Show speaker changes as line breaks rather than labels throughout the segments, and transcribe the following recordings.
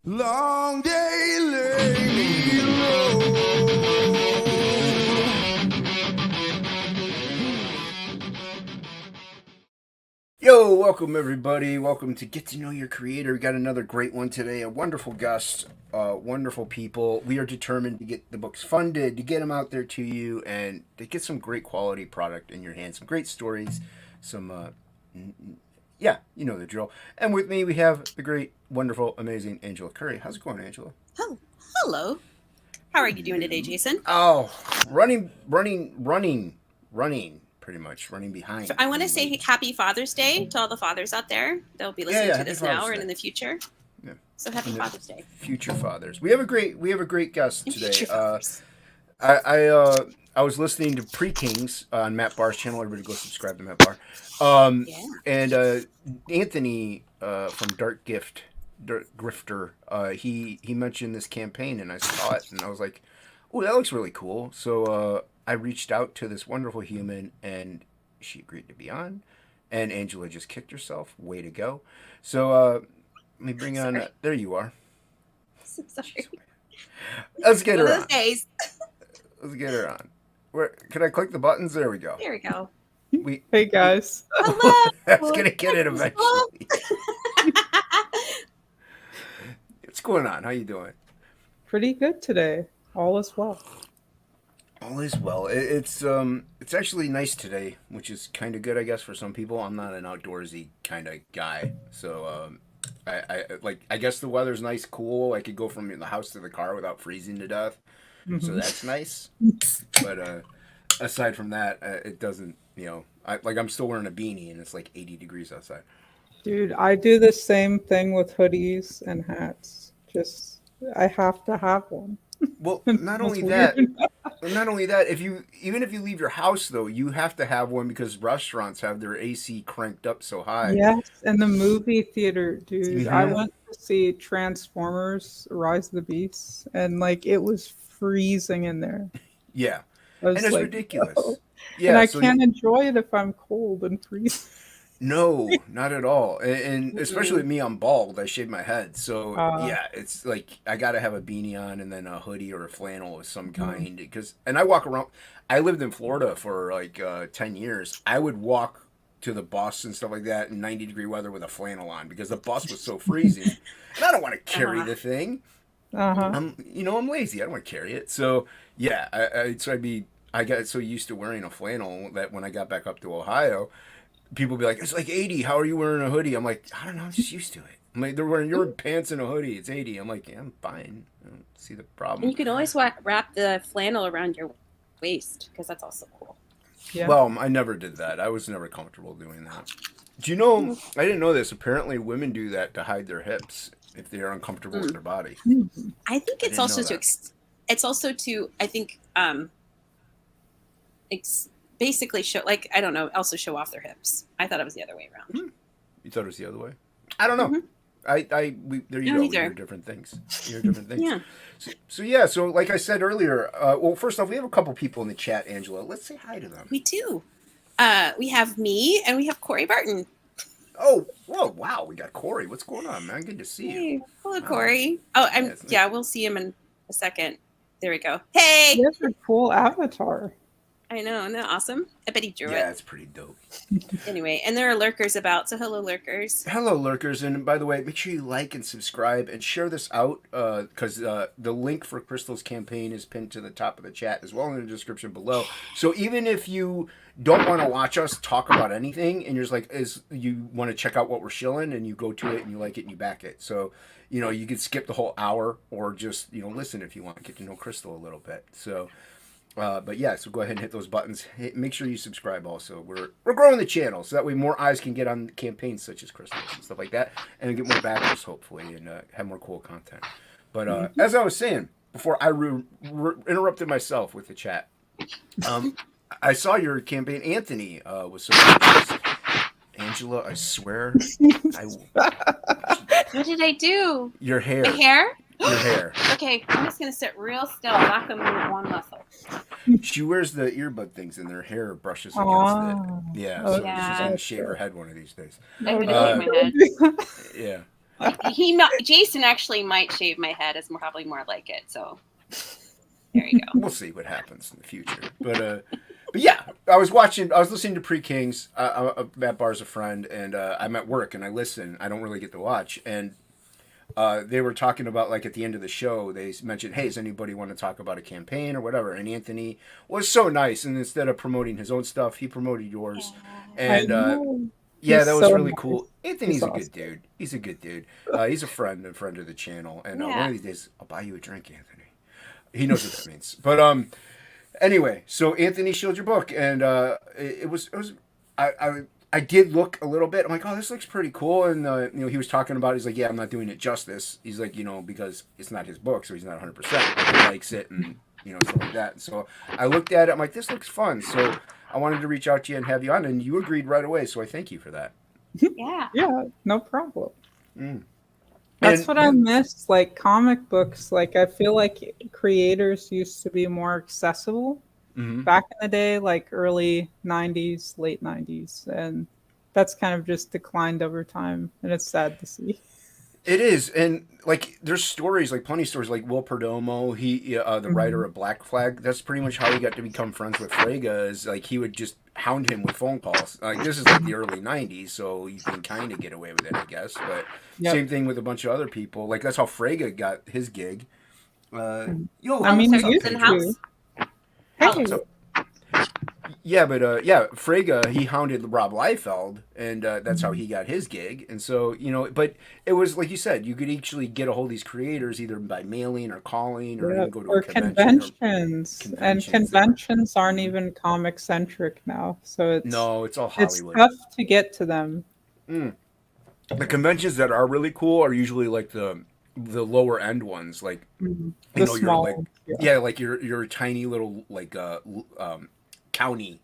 Long day lay me low. Yo, welcome everybody. Welcome to Get to Know Your Creator. We got another great one today. A wonderful guest, wonderful people. We are determined to get the books funded, to get them out there to you, and to get some great quality product in your hands. Some great stories, some, yeah, you know the drill. And with me, we have the great, wonderful, amazing Angela Curry. How's it going, Angela?
Hello. How are you doing today, Jason?
Oh, running. Pretty much running behind.
So I want to say Happy Father's Day to all the fathers out there. They'll be listening to this now or in the future.
Yeah.
So Happy Father's Day.
Future fathers. We have a great guest today. I was listening to Pre-Kings on Matt Barr's channel. Everybody go subscribe to Matt Barr. And Anthony from Dark Grifter, he mentioned this campaign, and I saw it, and I was like, "Oh, that looks really cool." So I reached out to this wonderful human, and she agreed to be on. And Angela just kicked herself. Way to go! So let me bring on. There you are.
So sorry.
Let's get her on.
Days.
Let's get her on. Where can I click the buttons? There we go.
There we go.
Hey guys.
Hello.
That's gonna get it eventually. What's going on? How you doing?
Pretty good today. All is well.
All is well. It's actually nice today, which is kind of good, I guess, for some people. I'm not an outdoorsy kind of guy, so I guess the weather's nice, cool. I could go from the house to the car without freezing to death, so that's nice. But aside from that, it doesn't. I'm still wearing a beanie, and it's like 80 degrees outside.
Dude, I do the same thing with hoodies and hats. Just I have to have one.
Well, not only that, even if you leave your house though, you have to have one because restaurants have their AC cranked up so high.
Yes, and the movie theater, dude.
Yeah.
I went to see Transformers: Rise of the Beasts, and it was freezing in there.
Yeah, and it's ridiculous.
No.
Yeah,
and I can't enjoy it if I'm cold and freezing.
No, not at all. And especially with me, I'm bald. I shave my head. So, yeah, it's like I got to have a beanie on and then a hoodie or a flannel of some kind. And I walk around. I lived in Florida for 10 years. I would walk to the bus and stuff like that in 90-degree weather with a flannel on because the bus was so freezing. And I don't want to carry the thing. I'm lazy. I don't want to carry it. So, yeah, I got so used to wearing a flannel that when I got back up to Ohio, people be like, "It's like 80. How are you wearing a hoodie?" I'm like, "I don't know. I'm just used to it." I'm like, "They're wearing your pants and a hoodie. It's 80." I'm like, "Yeah, I'm fine. I don't see the problem."
And you can always wrap the flannel around your waist because that's also cool.
Yeah.
Well, I never did that. I was never comfortable doing that. Do you know? I didn't know this. Apparently, women do that to hide their hips if they are uncomfortable with their body.
I think it's also to. It's also to. I think. Basically show I don't know, also show off their hips. I thought it was the other way around.
You thought it was the other way? I don't know. There you go. We hear different things.
Yeah.
So like I said earlier, well, first off, we have a couple people in the chat, Angela. Let's say hi to them.
We do. We have me and we have Corey Barton.
Oh, whoa, wow, we got Corey. What's going on, man? Good to see you.
Hello, Corey. We'll see him in a second. There we go. Hey!
You have a cool avatar.
I know, isn't that awesome? I bet he drew it.
Yeah, it's pretty dope.
Anyway, and there are lurkers about, so hello, lurkers.
Hello, lurkers, and by the way, make sure you like and subscribe and share this out, because the link for Crystal's campaign is pinned to the top of the chat, as well in the description below. So even if you don't want to watch us talk about anything, and you're just you want to check out what we're shilling, and you go to it, and you like it, and you back it. So, you could skip the whole hour, or just, listen if you want to get to know Crystal a little bit. So... but yeah, so go ahead and hit those buttons. Make sure you subscribe also. We're growing the channel, so that way more eyes can get on campaigns such as Crystal and stuff like that, and get more backers, hopefully, and have more cool content. But as I was saying, before I interrupted myself with the chat, I saw your campaign. Anthony was so impressed. Angela, I swear.
What did I do?
Your hair.
My hair?
Your hair.
Okay, I'm just going to sit real still. I'm not going to move one muscle.
she wears the earbud things and their hair brushes against it.
Ah,
Yeah, so
okay.
she's
Yeah.
gonna shave her head one of these days.
I'm gonna
Don't
shave my head.
do that.
Yeah.
Jason actually might shave my head. Is probably more like it. So there you go.
We'll see what happens in the future. But yeah, I was listening to Pre Kings. Matt Barr's a friend, and I'm at work and I listen. I don't really get to watch, and they were talking about, like, at the end of the show, they mentioned, hey, does anybody want to talk about a campaign or whatever? And Anthony was so nice, and instead of promoting his own stuff, he promoted yours,
Yeah.
I
and
know.
yeah,
He's
that was
so
really
nice.
cool.
He's
Anthony's a
awesome.
good dude. He's a good dude. He's a friend of the channel, and one
Yeah.
of these days I'll buy you a drink, Anthony. He knows what that means. But anyway, so Anthony showed your book, and it was I did look a little bit. I'm like, oh, this looks pretty cool. And he was talking about. He's like, yeah, I'm not doing it justice. He's like, because it's not his book, so he's not 100%. But he likes it, and stuff like that. And so I looked at it. I'm like, this looks fun. So I wanted to reach out to you and have you on, and you agreed right away. So I thank you for that.
Yeah.
Yeah, no problem.
Mm.
That's
And
what I miss, like comic books. Like I feel like creators used to be more accessible
mhm.
back in the day, like early 90s, late 90s, and that's kind of just declined over time, and it's sad to see.
It is, and like there's stories, like plenty of stories, like Will Perdomo, he the writer
Mhm.
of Black Flag. That's pretty much how he got to become friends with Frege. Is like he would just hound him with phone calls. Like this is like the early '90s, so you can kind of get away with it, I guess. But
Yep.
same thing with a bunch of other people. Like that's how Frege got his gig. Yo,
I mean,
what's
you
up,
used
Pedro?
to.
Oh,
Hey,
So, yeah, but Frege, he hounded Rob Liefeld, and that's how he got his gig. And so, but it was like you said, you could actually get a hold of these creators either by mailing or calling, or
yeah,
even go to a
or
convention. Or
conventions, and
conventions.
conventions aren't even comic centric now, so
No, it's all
it's
Hollywood.
tough to get to them.
Mm. The conventions that are really cool are usually like the lower end ones, like
Mhm.
you
The
know you're like
small, yeah.
yeah like your tiny little like county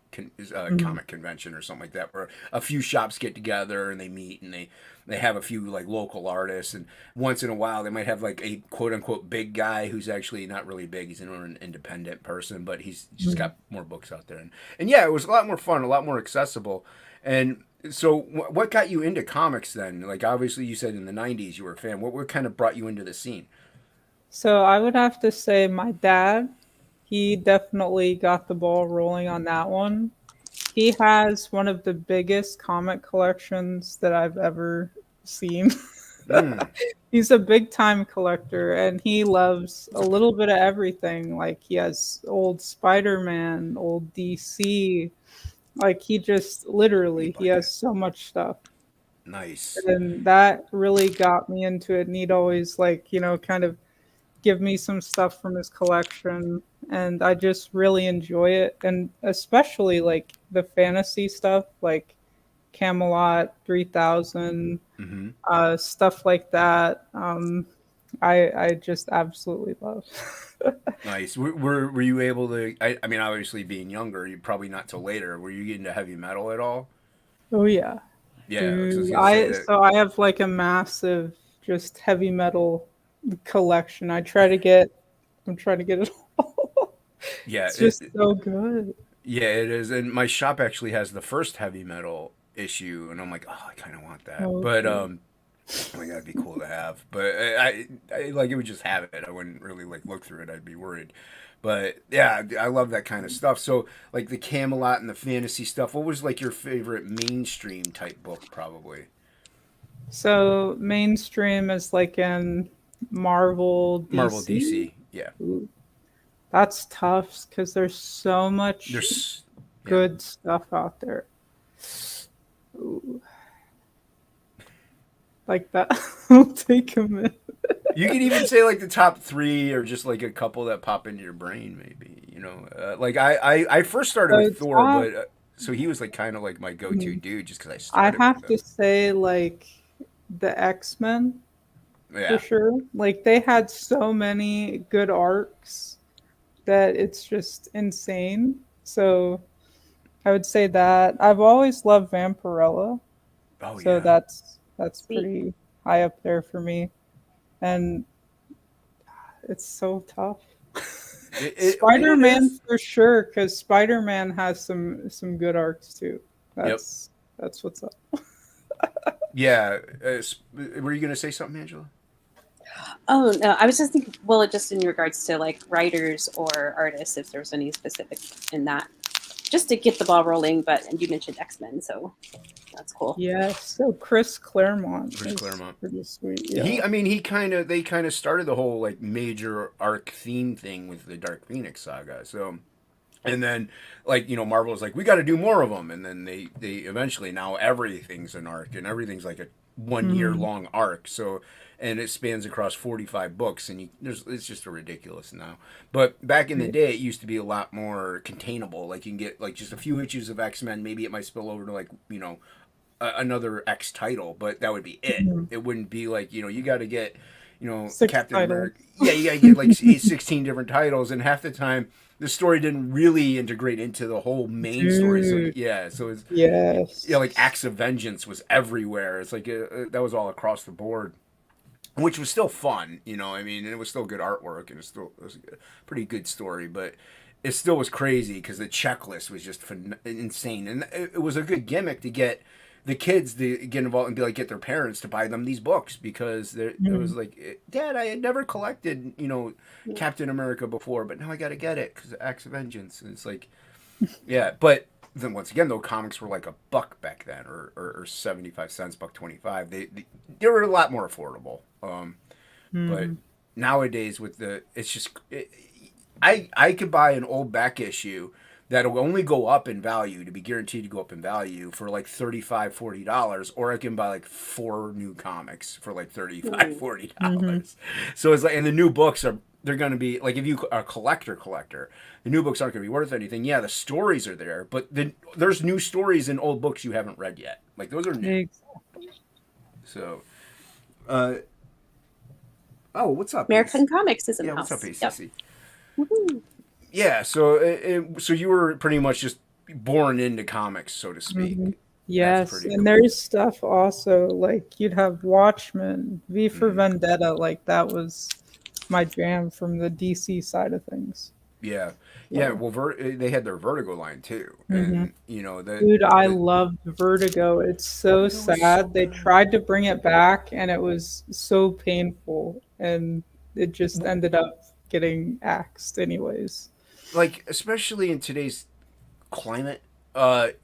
Mhm.
comic convention or something like that, where a few shops get together and they meet and they have a few like local artists, and once in a while they might have like a quote unquote big guy who's actually not really big. He's an independent person, but he's just got more books out there, and yeah, it was a lot more fun, a lot more accessible. And so what got you into comics then? Like obviously you said in the 90s you were a fan. What kind of brought you into the scene?
So I would have to say my dad, he definitely got the ball rolling on that one. He has one of the biggest comic collections that I've ever seen.
Mm.
He's a big time collector and he loves a little bit of everything. Like he has old Spider-Man, old DC. Like he just literally he has so much stuff.
Nice.
And that really got me into it. And he'd always like, kind of give me some stuff from his collection, and I just really enjoy it, and especially like the fantasy stuff like Camelot 3000,
Mm-hmm.
stuff like that. I just absolutely love.
Nice. Were you able to? I mean, obviously being younger, you probably not till later. Were you into heavy metal at all?
Oh yeah,
Yeah, 'cause I was
dude.
gonna say
I
that.
so I have like a massive just heavy metal collection. I'm trying to get it all.
Yeah,
It's just so good.
yeah, it is. And my shop actually has the first heavy metal issue, and I'm like, oh, I kind of want that.
Oh,
But
cool.
I mean, that'd be cool to have. But I like it would just have it. I wouldn't really like look through it. I'd be worried. But yeah, I love that kind of stuff. So like the Camelot and the fantasy stuff. What was like your favorite mainstream type book, probably?
So mainstream is like in Marvel,
Marvel,
DC.
DC. Yeah.
Ooh, that's tough because there's so much
There's yeah.
good stuff out there. Ooh, like that will take a minute.
You could even say like the top three, or just like a couple that pop into your brain, maybe. Like I first started
So
with Thor,
top,
but so he was like kind of like my go-to dude, just because I
I
started with
have to
him.
say like the X-Men for
Yeah,
sure. Like they had so many good arcs that it's just insane. So I would say that I've always loved Vampirella.
oh
So
yeah,
that's
sweet.
pretty high up there for me. And it's so tough. Spider-Man
is.
for sure, because Spider-Man has some good arcs too.
Yep.
That's what's up.
Yeah. Were you gonna say something, Angela?
Oh no, I was just thinking. Well, just in regards to like writers or artists, if there's any specific in that, just to get the ball rolling. But and you mentioned X-Men, so that's cool.
Yes. So Chris Claremont
Chris
is
Claremont.
pretty sweet. Yeah.
They kind of started the whole like major arc theme thing with the Dark Phoenix saga. So, and then like Marvel was like, we got to do more of them, and then they eventually now everything's an arc and everything's like a 1 year
Mhm.
long arc. So, and it spans across 45 books, and it's just ridiculous now. But back in the day, it used to be a lot more containable. Like you can get like just a few issues of X-Men. Maybe it might spill over to like another X title, but that would be it.
Mhm.
It wouldn't be like you got to get
6
Captain
titles.
America. Yeah, you got to get like 16 different titles, and half the time the story didn't really integrate into the whole main story. So
Dude.
yeah, so it's like
Yes.
Acts of Vengeance was everywhere. It's like that was all across the board, which was still fun. I mean, and it was still good artwork, and it was a pretty good story, but. It still was crazy because the checklist was just insane, and it was a good gimmick to get the kids to get involved and be like get their parents to buy them these books because it was
Mhm.
like, Dad, I had never collected Captain America before, but now I got to get it because of Acts of Vengeance. And it's like, yeah, but then once again, though, comics were like $1 back then, or 75 cents, $1.25. They were a lot more affordable. But
Mhm.
nowadays with it's just I could buy an old back issue that'll only go up in value to be guaranteed to go up in value for like $35-$40, or I can buy like 4 new comics for like
Mhm.
$35-$40. So it's like, and the new books they're going to be like, if you are a collector, the new books aren't going to be worth anything. Yeah, the stories are there, but then there's new stories in old books you haven't read yet. Like those are new.
Exactly.
So, uh, oh, what's up, Ace?
American Comics is in
Yeah,
the
what's up,
house. Yep.
ACC?
Woohoo.
Yeah, so you were pretty much just born into comics, so to
Mhm.
speak. That's
Yes,
pretty
and
cool.
there's stuff also like you'd have Watchmen, V for
Hmm.
Vendetta, like that was my jam from the DC side of things.
Yeah, yeah.
So,
Well, they had their Vertigo line too,
mhm.
and
Dude, I
the
loved Vertigo. It's so
Vertigo was so
sad. They
good.
tried to bring it back and it was so painful and it just ended up getting axed anyways.
Like especially in today's climate,
Mhm.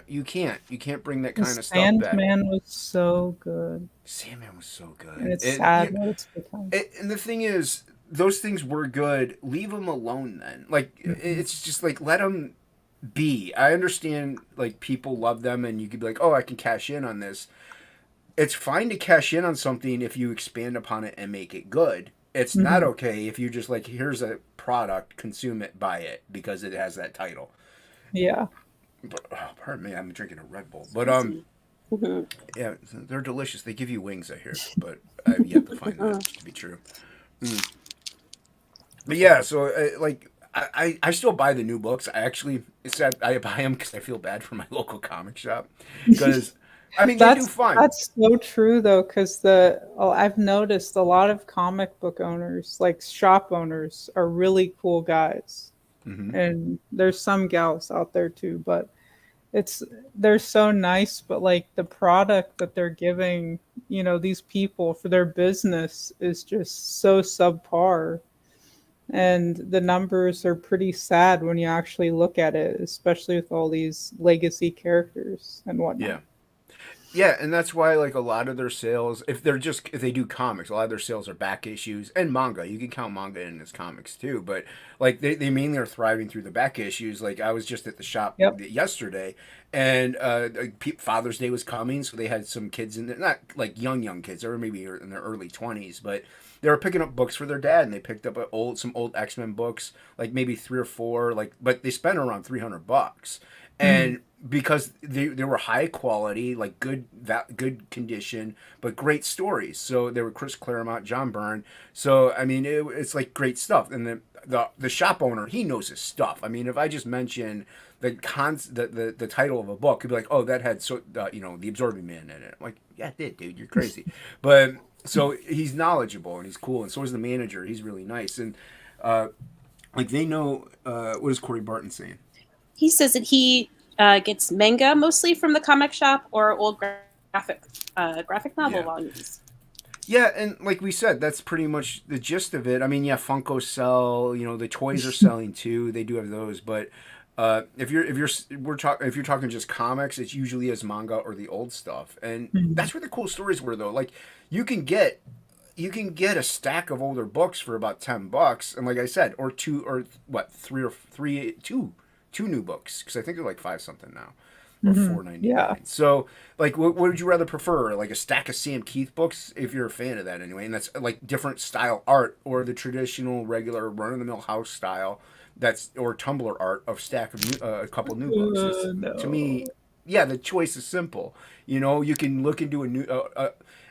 you can't bring that
The
kind of stuff back.
Sandman was so good.
Sandman was so
And
good,
it's sad what it's become.
and the thing is, those things were good. Leave them alone then. Like
Mhm.
it's just like let them be. I understand like people love them and you could be like, "Oh, I can cash in on this." It's fine to cash in on something if you expand upon it and make it good. It's not
Mhm.
okay if you just like, here's a product, consume it, buy it because it has that title.
Yeah.
But, oh, pardon me, I'm drinking a Red Bull. But
Spicy. Mhm.
yeah, they're delicious. They give you wings, I hear, but I've yet to find that to be true. Mm. But yeah, so like I still buy the new books. I actually it's sad I buy them because I feel bad for my local comic shop because I mean they do
That's
fine.
that's so true though, because I've noticed a lot of comic book owners, like shop owners, are really cool guys,
Hmm.
and there's some gals out there too, but it's they're so nice, but like the product that they're giving, these people for their business is just so subpar, and the numbers are pretty sad when you actually look at it, especially with all these legacy characters and
Yeah.
whatnot.
Yeah, and that's why like a lot of their sales, if they do comics, a lot of their sales are back issues and manga. You can count manga in as comics too, but like they mainly are thriving through the back issues. Like I was just at the shop
Yep.
yesterday, and Father's Day was coming, so they had some kids in there, not like young kids, they were maybe in their early 20s, but they were picking up books for their dad, and they picked up some old X-Men books, like maybe 3 or 4, like, but they spent around $300,
Mhm.
and because they were high quality, like good condition, but great stories. So they were Chris Claremont, John Byrne. So I mean, it's like great stuff. And the shop owner, he knows his stuff. I mean, if I just mention the title of a book, he'd be like, "Oh, that had the Absorbing Man in it." I'm like, yeah, it did, dude. You're crazy. But so he's knowledgeable and he's cool, and so is the manager. He's really nice and. Like they know what is Corey Barton saying?
He says that he gets manga mostly from the comic shop or old graphic novel
Yeah.
volumes.
Yeah, and like we said, that's pretty much the gist of it. I mean, yeah, Funko sell, the toys are selling too. They do have those, but if you're talking just comics, it's usually as manga or the old stuff, and
Mhm.
that's where the cool stories were though. Like you can get you can get a stack of older books for about $10, and like I said, or two or what three or three two new books because I think they're like five something now, or
Mhm. Yeah.
4.99. So like, what would you rather prefer? Like a stack of Sam Keith books, if you're a fan of that anyway, and that's like different style art, or the traditional regular run of the mill house style, that's or Tumblr art of stack of a couple new books. It's to me,
No.
yeah, the choice is simple. You can look into a new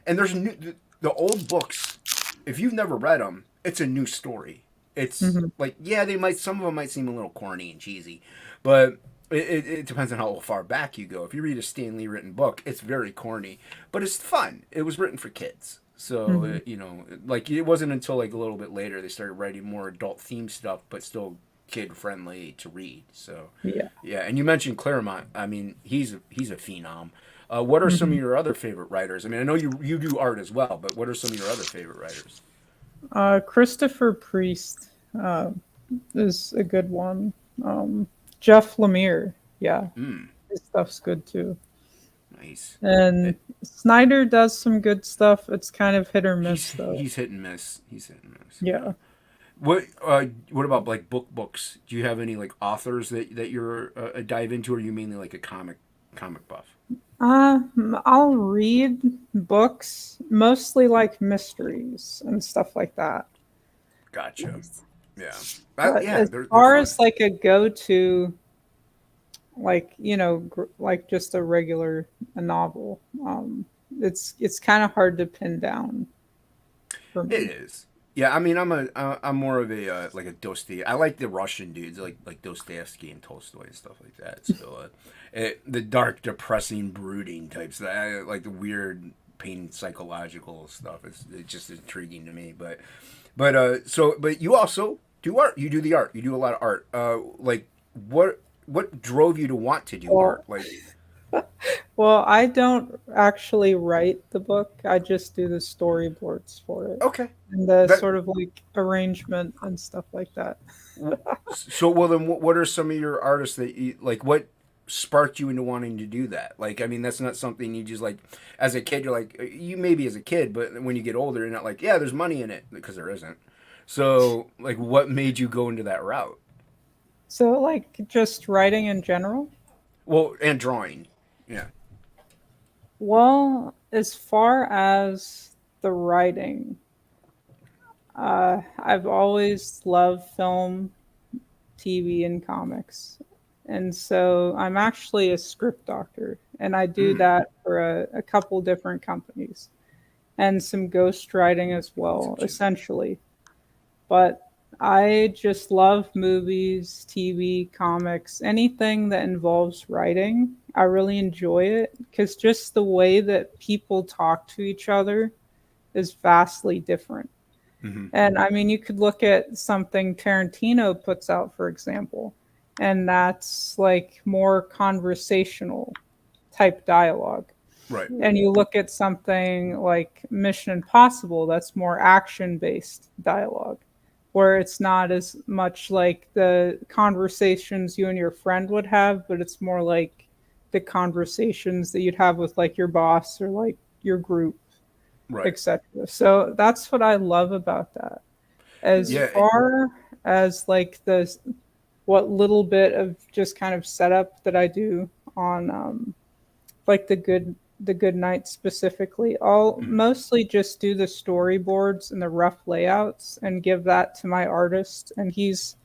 and there's new the old books. If you've never read them, it's a new story. It's
Mhm.
like, yeah, some of them might seem a little corny and cheesy, but it depends on how far back you go. If you read a Stan Lee written book, it's very corny, but it's fun. It was written for kids. So,
Mhm.
like it wasn't until like a little bit later they started writing more adult themed stuff, but still kid friendly to read. So,
Yeah.
yeah. And you mentioned Claremont. I mean, he's a phenom. What are some of
Mhm.
your other favorite writers? I mean, I know you do art as well, but what are some of your other favorite writers?
Christopher Priest uh, is a good one. Jeff Lemire, yeah,
Mm,
his stuff's good too.
nice.
And
It,
Snyder does some good stuff. It's kind of hit or miss though.
he's hit and miss. He's hit and miss. Yeah.
Yeah.
What about like books? Do you have any like authors that you're dive into, or are you mainly like a comic buff?
I'll read books, mostly like mysteries and stuff like that.
Gotcha.
Nice.
Yeah.
But
Yeah,
as
they're
far as
fun.
like a go-to, like like just a regular a novel, it's kind of hard to pin down for
It
me.
is. Yeah, I mean, I'm more of a like a Dostoevsky. I like the Russian dudes, like Dostoevsky and Tolstoy and stuff like that. So, the dark, depressing, brooding types. Like the weird, pain, psychological stuff. It's just intriguing to me. But you also do art. You do the art. You do a lot of art. Like what drove you to want to do art?
Well,
Like,
well, I don't actually write the book. I just do the storyboards for it
okay,
and the
that
sort of like arrangement and stuff like that.
So, well, then, what are some of your artists that you like? What sparked you into wanting to do that? Like, I mean, that's not something you just like as a kid. You're like, you maybe as a kid, but when you get older, you're not like, yeah, there's money in it because there isn't. So, like, what made you go into that route?
So, like, just writing in general?
Well, and drawing, yeah.
Well, as far as the writing, I've always loved film, TV, and comics. And so I'm actually a script doctor, and I do
Hmm,
that for a couple different companies and some ghost writing as
that's
well,
interesting.
essentially. But I just love movies, TV, comics, anything that involves writing. I really enjoy it because just the way that people talk to each other is vastly different.
Hmm.
And I mean, you could look at something Tarantino puts out, for example, and that's like more conversational type dialogue.
Right.
And you look at something like Mission Impossible, that's more action based dialogue, where it's not as much like the conversations you and your friend would have, but it's more like the conversations that you'd have with like your boss or like your group,
Right.
etc. So that's what I love about that. As
Yeah.
far as like the what little bit of just kind of setup that I do on like the good night specifically, I'll
Mm,
mostly just do the storyboards and the rough layouts and give that to my artist, and he's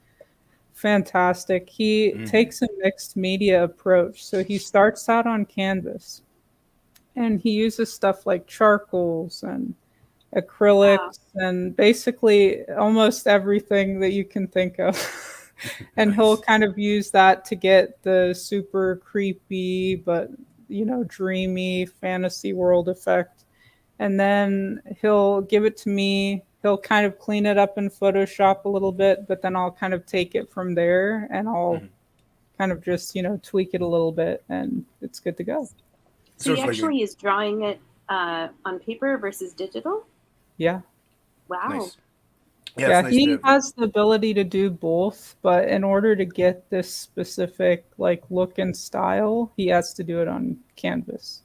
fantastic. He
mm-hmm.
takes a mixed media approach, so he starts out on canvas and he uses stuff like charcoals and
Wow.
acrylics and basically almost everything that you can think of. And he'll
Nice.
kind of use that to get the super creepy but dreamy fantasy world effect. And then he'll give it to me he'll kind of clean it up in Photoshop a little bit, but then I'll kind of take it from there and I'll
Mhm.
kind of just, tweak it a little bit and it's good to go.
So he
it's like
actually is drawing it on paper versus digital.
Yeah.
Wow.
nice. Yeah, it's
Yeah,
nice to
he
have.
has the ability to do both, but in order to get this specific like look and style, he has to do it on canvas.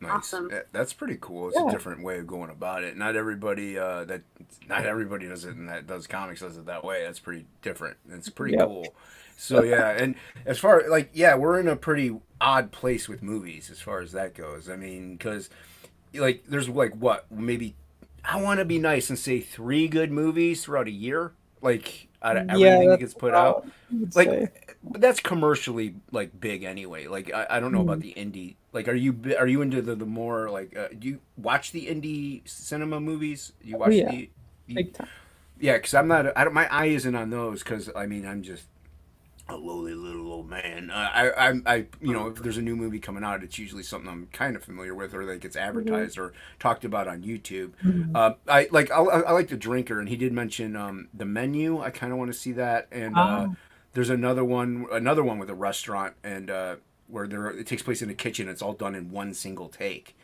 Nice.
Awesome.
That's pretty cool. It's a
Yeah.
different way of going about it. Not everybody does it and that does comics does it that way. That's pretty different. It's pretty
Yep.
cool. So yeah, and as far like yeah, we're in a pretty odd place with movies as far as that goes. I mean, because like there's like what maybe I want to be nice and say 3 good movies throughout a year, like out of
Yeah,
everything that
that's
gets put out.
about, I would
Like
say.
but that's commercially like big anyway. Like I don't know about
Mm.
the indie. Like are you into the more like do you watch the indie cinema movies? Do you
Oh
watch
yeah,
the
big time.
yeah? Because I'm not. I don't. My eye isn't on those. Because I mean I'm just a lowly little old man. If there's a new movie coming out, it's usually something I'm kind of familiar with, or that gets
Mm-hmm.
advertised or talked about on YouTube.
Mhm.
I like the Drinker, and he did mention the Menu. I kind of want to see that, and
Ah,
there's another one with a restaurant, and where it takes place in a kitchen. It's all done in one single take.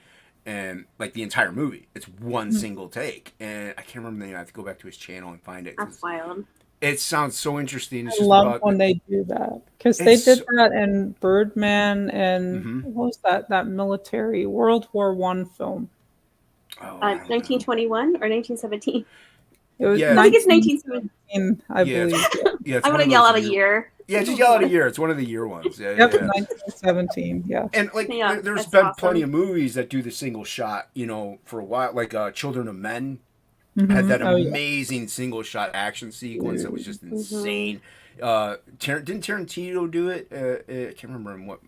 And like the entire movie, it's one
mm.
single take, and I can't remember the name. I have to go back to his channel and find it
That's
because
wild.
it sounds so interesting. It's
I
just
love
about
when they do that because they
it's
did that in Birdman and
mm-hmm.
what was that military World War I film.
Oh, I don't know.
1921 or 1917?
It was
Yeah,
I think it's 1917.
1917, I
yeah,
believe. Yeah.
yeah. It's
I'm
one
gonna
of
yell
those
out a
year.
year.
Yeah, just yell out a year. It's one of the year ones. Yeah, yeah,
Yep,
yeah.
1917. Yeah.
And like,
Yeah,
there's
that's
been plenty
awesome.
of movies that do the single shot, for a while. Like Children of Men had
Hmm.
that
Oh yeah.
amazing single shot action sequence that was
Dude.
just
Mm-hmm.
insane. Didn't Tarantino do it? I can't remember in what.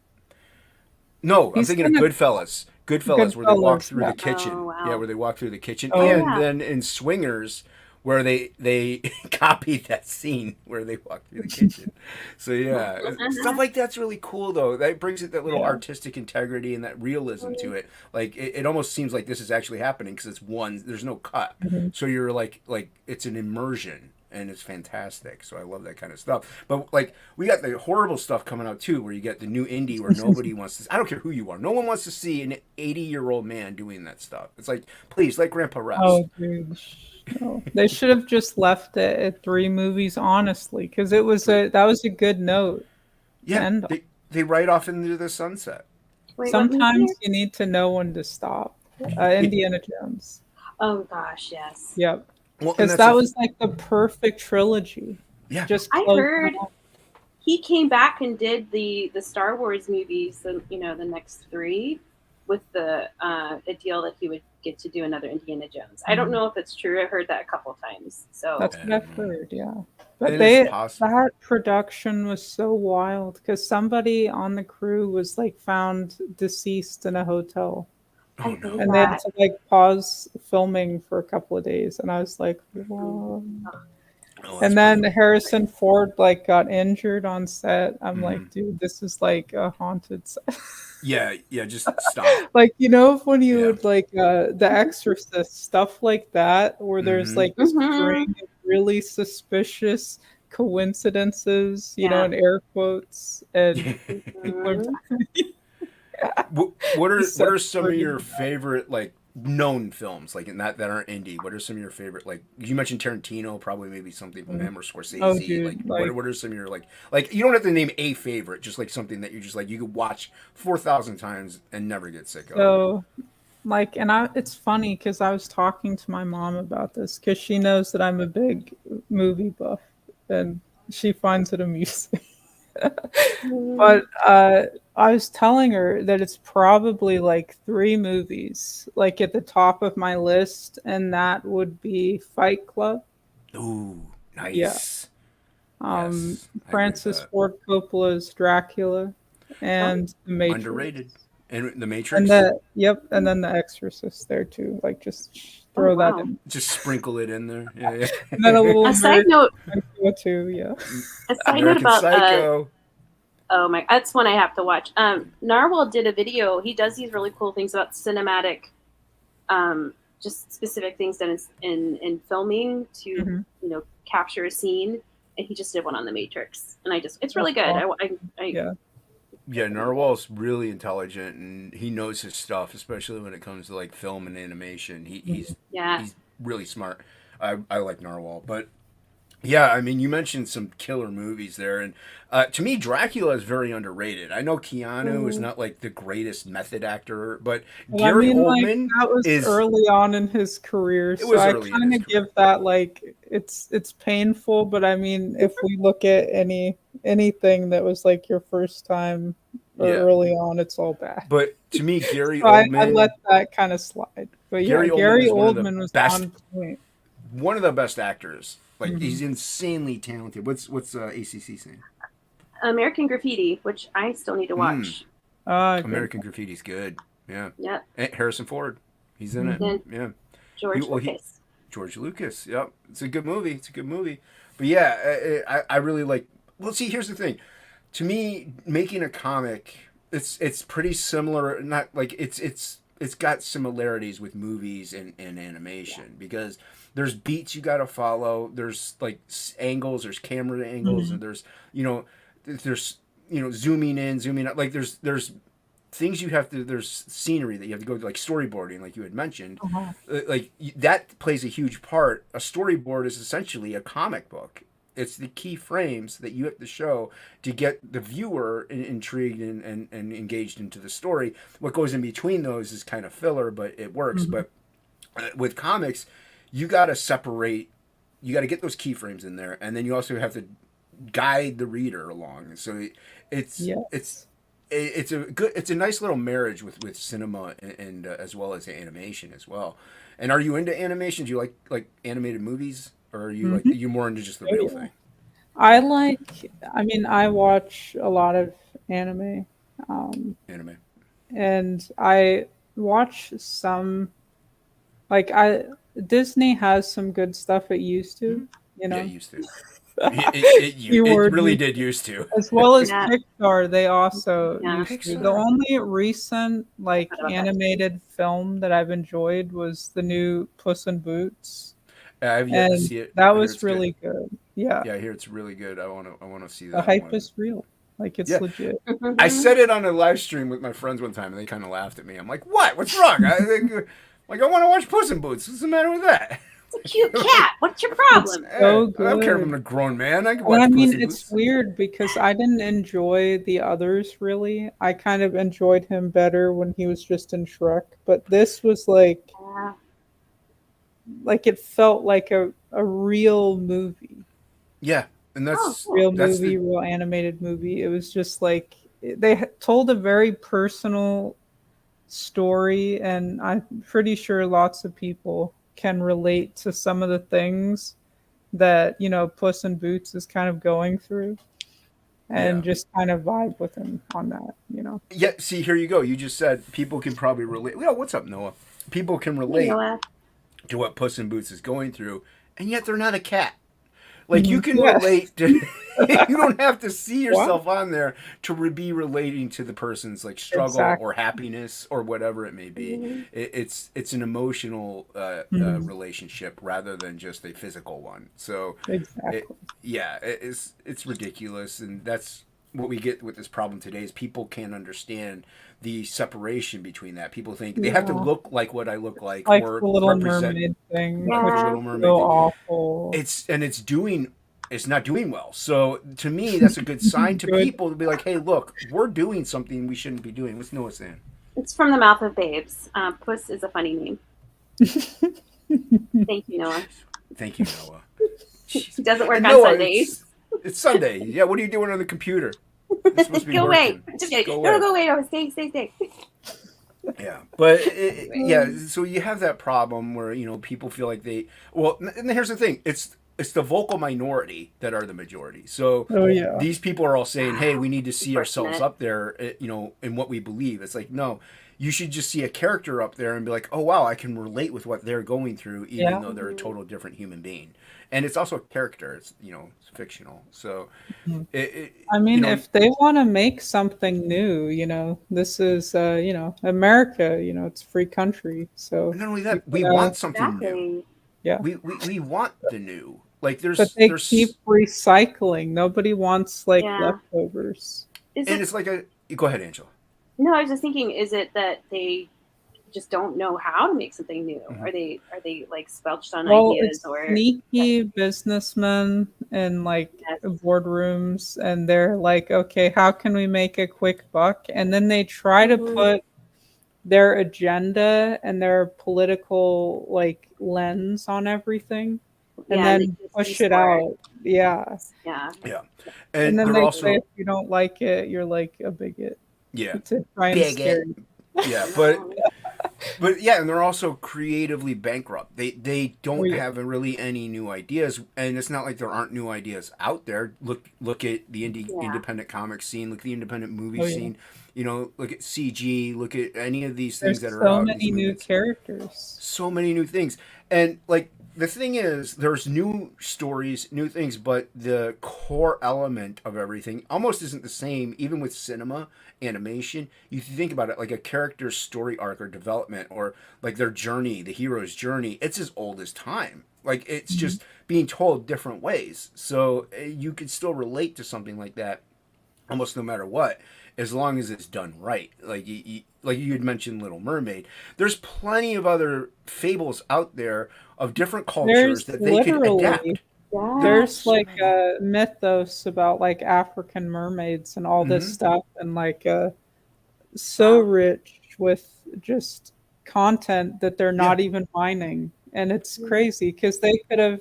No, I'm
He's
thinking of
kind of
Goodfellas. Goodfellas, where they walk
Goodfellas.
through
Yeah.
the
Oh
kitchen. Yeah,
wow.
where they walk through the kitchen,
Oh
Oh
yeah.
and
yeah.
then in Swingers, where they copied that scene where they walk through the kitchen. So yeah, stuff like that's really cool though. That brings it that little
Yeah.
artistic integrity and that realism to it. Like it almost seems like this is actually happening because it's one. There's no cut,
Mhm.
so you're like it's an immersion. And it's fantastic, so I love that kind of stuff. But like, we got the horrible stuff coming out too, where you get the new indie where nobody wants to. I don't care who you are, no one wants to see an 80-year-old man doing that stuff. It's like, please, let Grandpa rest.
Oh, dude. No. They should have just left it at 3 movies, honestly, because
Three,
that was a good note to
yeah,
end on.
they ride off into the sunset.
Wait, what movie?
Sometimes you need to know when to stop. Indiana Jones.
Oh gosh, yes.
Yep.
Well, and
Because
that's
that was like the perfect trilogy.
yeah,
Just
I
close
heard
it out.
he came back and did the Star Wars movies, the next 3, with the a deal that he would get to do another Indiana Jones. I don't
Mhm.
know if it's true. I heard that a couple times. So
That's
I
what
don't
I've
know.
heard, yeah. But
It is possible.
that production was so wild because somebody on the crew was like found deceased in a hotel.
Oh
I heard
no.
And they had
that.
to like pause filming for a couple of days. And I was like, whoa.
Oh, that's
And then
pretty.
Harrison Ford like got injured on set. I'm
Mhm.
like, dude, this is like a haunted set.
Yeah, yeah. Just stop.
Like, when you
Yeah.
would like The Exorcist, stuff like that, where there's
Mm-hmm.
like a
Hmm.
string of really suspicious coincidences,
Yeah.
in air quotes, and people are
Hmm.
What are
so
some of your
friggin'
favorite like known films like in that aren't indie? What are some of your favorite like you mentioned Tarantino, probably maybe something from
bad.
him or
Oh,
Scorsese. Like
dude, like
what are some of your like you don't have to name a favorite, just like something that you just like you could watch 4,000 times and never get sick of.
so like, and it's funny because I was talking to my mom about this because she knows that I'm a big movie buff, and she finds it amusing. But I was telling her that it's probably like 3 movies, like at the top of my list, and that would be Fight Club.
Ooh,
Yeah.
nice.
Um,
Yes, I agree with
Francis
that.
Ford Coppola's Dracula
Oh,
and The Matrix.
Underrated. And The
And
Matrix,
and then The Exorcist there too. Like just
oh
throw that
wow.
in.
just sprinkle it in there. Yeah,
And then a
yeah.
little
A side
American
note.
Psycho too, yeah.
A side note
American
about
Psycho.
oh my, that's one I have to watch. Narwhal did a video. He does these really cool things about cinematic just specific things done in filming to capture a scene, and he just did one on the Matrix, and it's really good.
Yeah.
Yeah, Narwhal's really intelligent, and he knows his stuff, especially when it comes to like film and animation. He's really smart. I like Narwhal, but yeah, I mean, you mentioned some killer movies there, and to me, Dracula is very underrated. I know Keanu is not like the greatest method actor, but
Well, I
Gary
mean, like
Oldman
that was
is.
early on in his career,
It
so
was
I
early in
kind
his
of
career.
give that like it's painful, but I mean, if we look at anything that was like your first time or
Yeah,
early on, it's all bad.
but to me, Gary
So I let
Oldman,
that kind of slide. But yeah,
Gary Oldman
Gary
is
Oldman was on point.
one of the best actors. Like
Mhm.
he's insanely talented. What's ACC saying?
American Graffiti, which I still need to watch.
Good.
American Graffiti's good. Yeah.
Yep.
And Harrison Ford, he's in it.
Mhm.
And
Yeah.
George Lucas.
George Lucas. Yep. It's a good movie. It's a good movie. But yeah, I really like. Well, see, here's the thing. To me, making a comic, it's pretty similar. Not like it's got similarities with movies and animation because there's beats you got to follow. There's like angles. There's camera angles, and there's you know there's zooming in, zooming out. Like there's things you have to. There's scenery that you have to go to, like storyboarding, like you had mentioned.
Uh-huh.
Like that plays a huge part. A storyboard is essentially a comic book. It's the key frames that you have to show to get the viewer intrigued and engaged into the story. What goes in between those is kind of filler, but it works.
Mhm.
But with comics, you got to separate. You got to get those keyframes in there, and then you also have to guide the reader along. So it's
Yes.
it's a nice little marriage with cinema and as well as animation as well. And are you into animation? Do you like animated movies, or are you
Mhm.
are you more into just the
Oh,
real
yeah.
thing?
I mean, I watch a lot of anime, um,
Anime.
and I watch some, like, Disney has some good stuff it used to, you
Yeah, it
know,
used to. It
keyword
really
used
did
to.
used to.
As well as
Yeah.
Pixar, they also
Yeah.
used to. The
Pixar.
only recent, like,
Forgot about that.
animated film that I've enjoyed was the new Puss in Boots,
I've yet to
and
see it.
that
I hear
was
it's good.
really good. Yeah,
Yeah, I hear it's really good. I want to see
the
that
hype
one.
is real. Like, it's
Yeah,
legit.
I
Mhm.
said it on a live stream with my friends one time, and they kind of laughed at me. I'm like, "What? What's wrong? Like I want to watch Puss in Boots. What's the matter with that?
It's a cute cat. What's your
It's
problem?
so
I don't care if I'm
good.
a grown man. I can
And I
watch Puss
mean,
in
it's
Boots."
weird because I didn't enjoy the others really. I kind of enjoyed him better when he was just in Shrek, but this was
Yeah.
like it felt like a real movie.
Yeah, and
Oh,
that's
cool.
Real
that's
movie,
the
real animated movie. It was just like told a very personal story, and I'm pretty sure lots of people can relate to some of the things that, Puss in Boots is kind of going through,
yeah.
and just kind of vibe with him on that.
Yeah, see, here you go. You just said people can probably relate. Well, what's up, Noah? People can
Hey,
relate
Noah.
to what Puss in Boots is going through, and yet they're not a cat. Like you
Mhm.
can
Yeah.
relate to. You don't have to see
Wow.
yourself on there to be relating to the person's like struggle or
Exactly.
happiness or whatever it may be.
Mhm.
It's an emotional
Mhm.
relationship rather than just a physical one. So, it,
Exactly.
yeah, it's ridiculous, and that's what we get with this problem today. Is people can't understand the separation between that. People think they have to
Yeah.
look like what I look like
Like
or
the Little
represent
Mermaid thing,
like the
which is
Yeah.
Little Mermaid
so
thing.
awful.
It's not doing well. So to me, that's a good sign to
Good.
people to be like, hey, look, we're doing something we shouldn't be doing. What's Noah saying?
It's from the mouth of babes. Puss is a funny name. Thank you, Noah.
Thank you, Noah.
He doesn't work
And
on
Noah,
Sundays.
it's Sunday. Yeah, what are you doing on the computer? You're supposed to be
Go away.
working.
Just kidding.
Go
No,
away.
go away. No, stay.
Yeah, but yeah, so you have that problem where people feel like they well, and here's the thing: it's the vocal minority that are the majority. So
Oh yeah.
these people are all saying, "Hey, we need to see ourselves
Unfortunate.
up there," in what we believe. It's like no, you should just see a character up there and be like, oh wow, I can relate with what they're going through, even
Yeah.
though they're a total different human being. And it's also a character. It's it's fictional. So
Mhm.
it
I
you
mean,
know,
if they want to make something new, this is, America, it's a free country. So
not only
you
that, we
could,
want something new.
Exactly.
yeah.
We want the new. Like
But they keep
there's
recycling. Nobody wants like
Yeah.
leftovers.
Is
and
it?
it's like a go ahead, Angela.
No, I was just thinking. Is it that they just don't know how to make something new?
Hmm.
Are they like squelched on
Well,
ideas
it's
or?
sneaky businessmen in like
Yes.
boardrooms, and they're like, okay, how can we make a quick buck? And then they try to
Mhm.
put their agenda and their political like lens on everything and
Yeah, and the
then push
excuse
it
for it.
out. Yeah.
Yeah.
Yeah.
And
And
then
they're
they say
also
if you don't like it, you're like a bigot
yeah,
to try and scare
bigot.
you.
Yeah,
No.
but yeah, and they're also creatively bankrupt. They
Oh
don't
yeah.
have really any new ideas, and it's not like there aren't new ideas out there. Look at the
Yeah.
independent comic scene. Look at the independent movie
Oh yeah.
scene. Look at CG. Look at any of these things
There's
that are
so
out. These
many new
movements.
characters.
So many new things, and like the thing is, there's new stories, new things, but the core element of everything almost isn't the same. Even with cinema, animation, you think about it, like a character's story arc or development, or like their journey, the hero's journey. It's as old as time. Like it's
Mhm.
just being told different ways, so you could still relate to something like that almost no matter what, as long as it's done right. Like you had mentioned, Little Mermaid. There's plenty of other fables out there of different cultures
There's
that they could
literally
adapt.
Yeah.
there's
So
like
many.
a mythos about like African mermaids and all this
Mm-hmm.
stuff and like so
Wow.
rich with just content that they're
Yeah.
not even mining. And it's crazy because they could have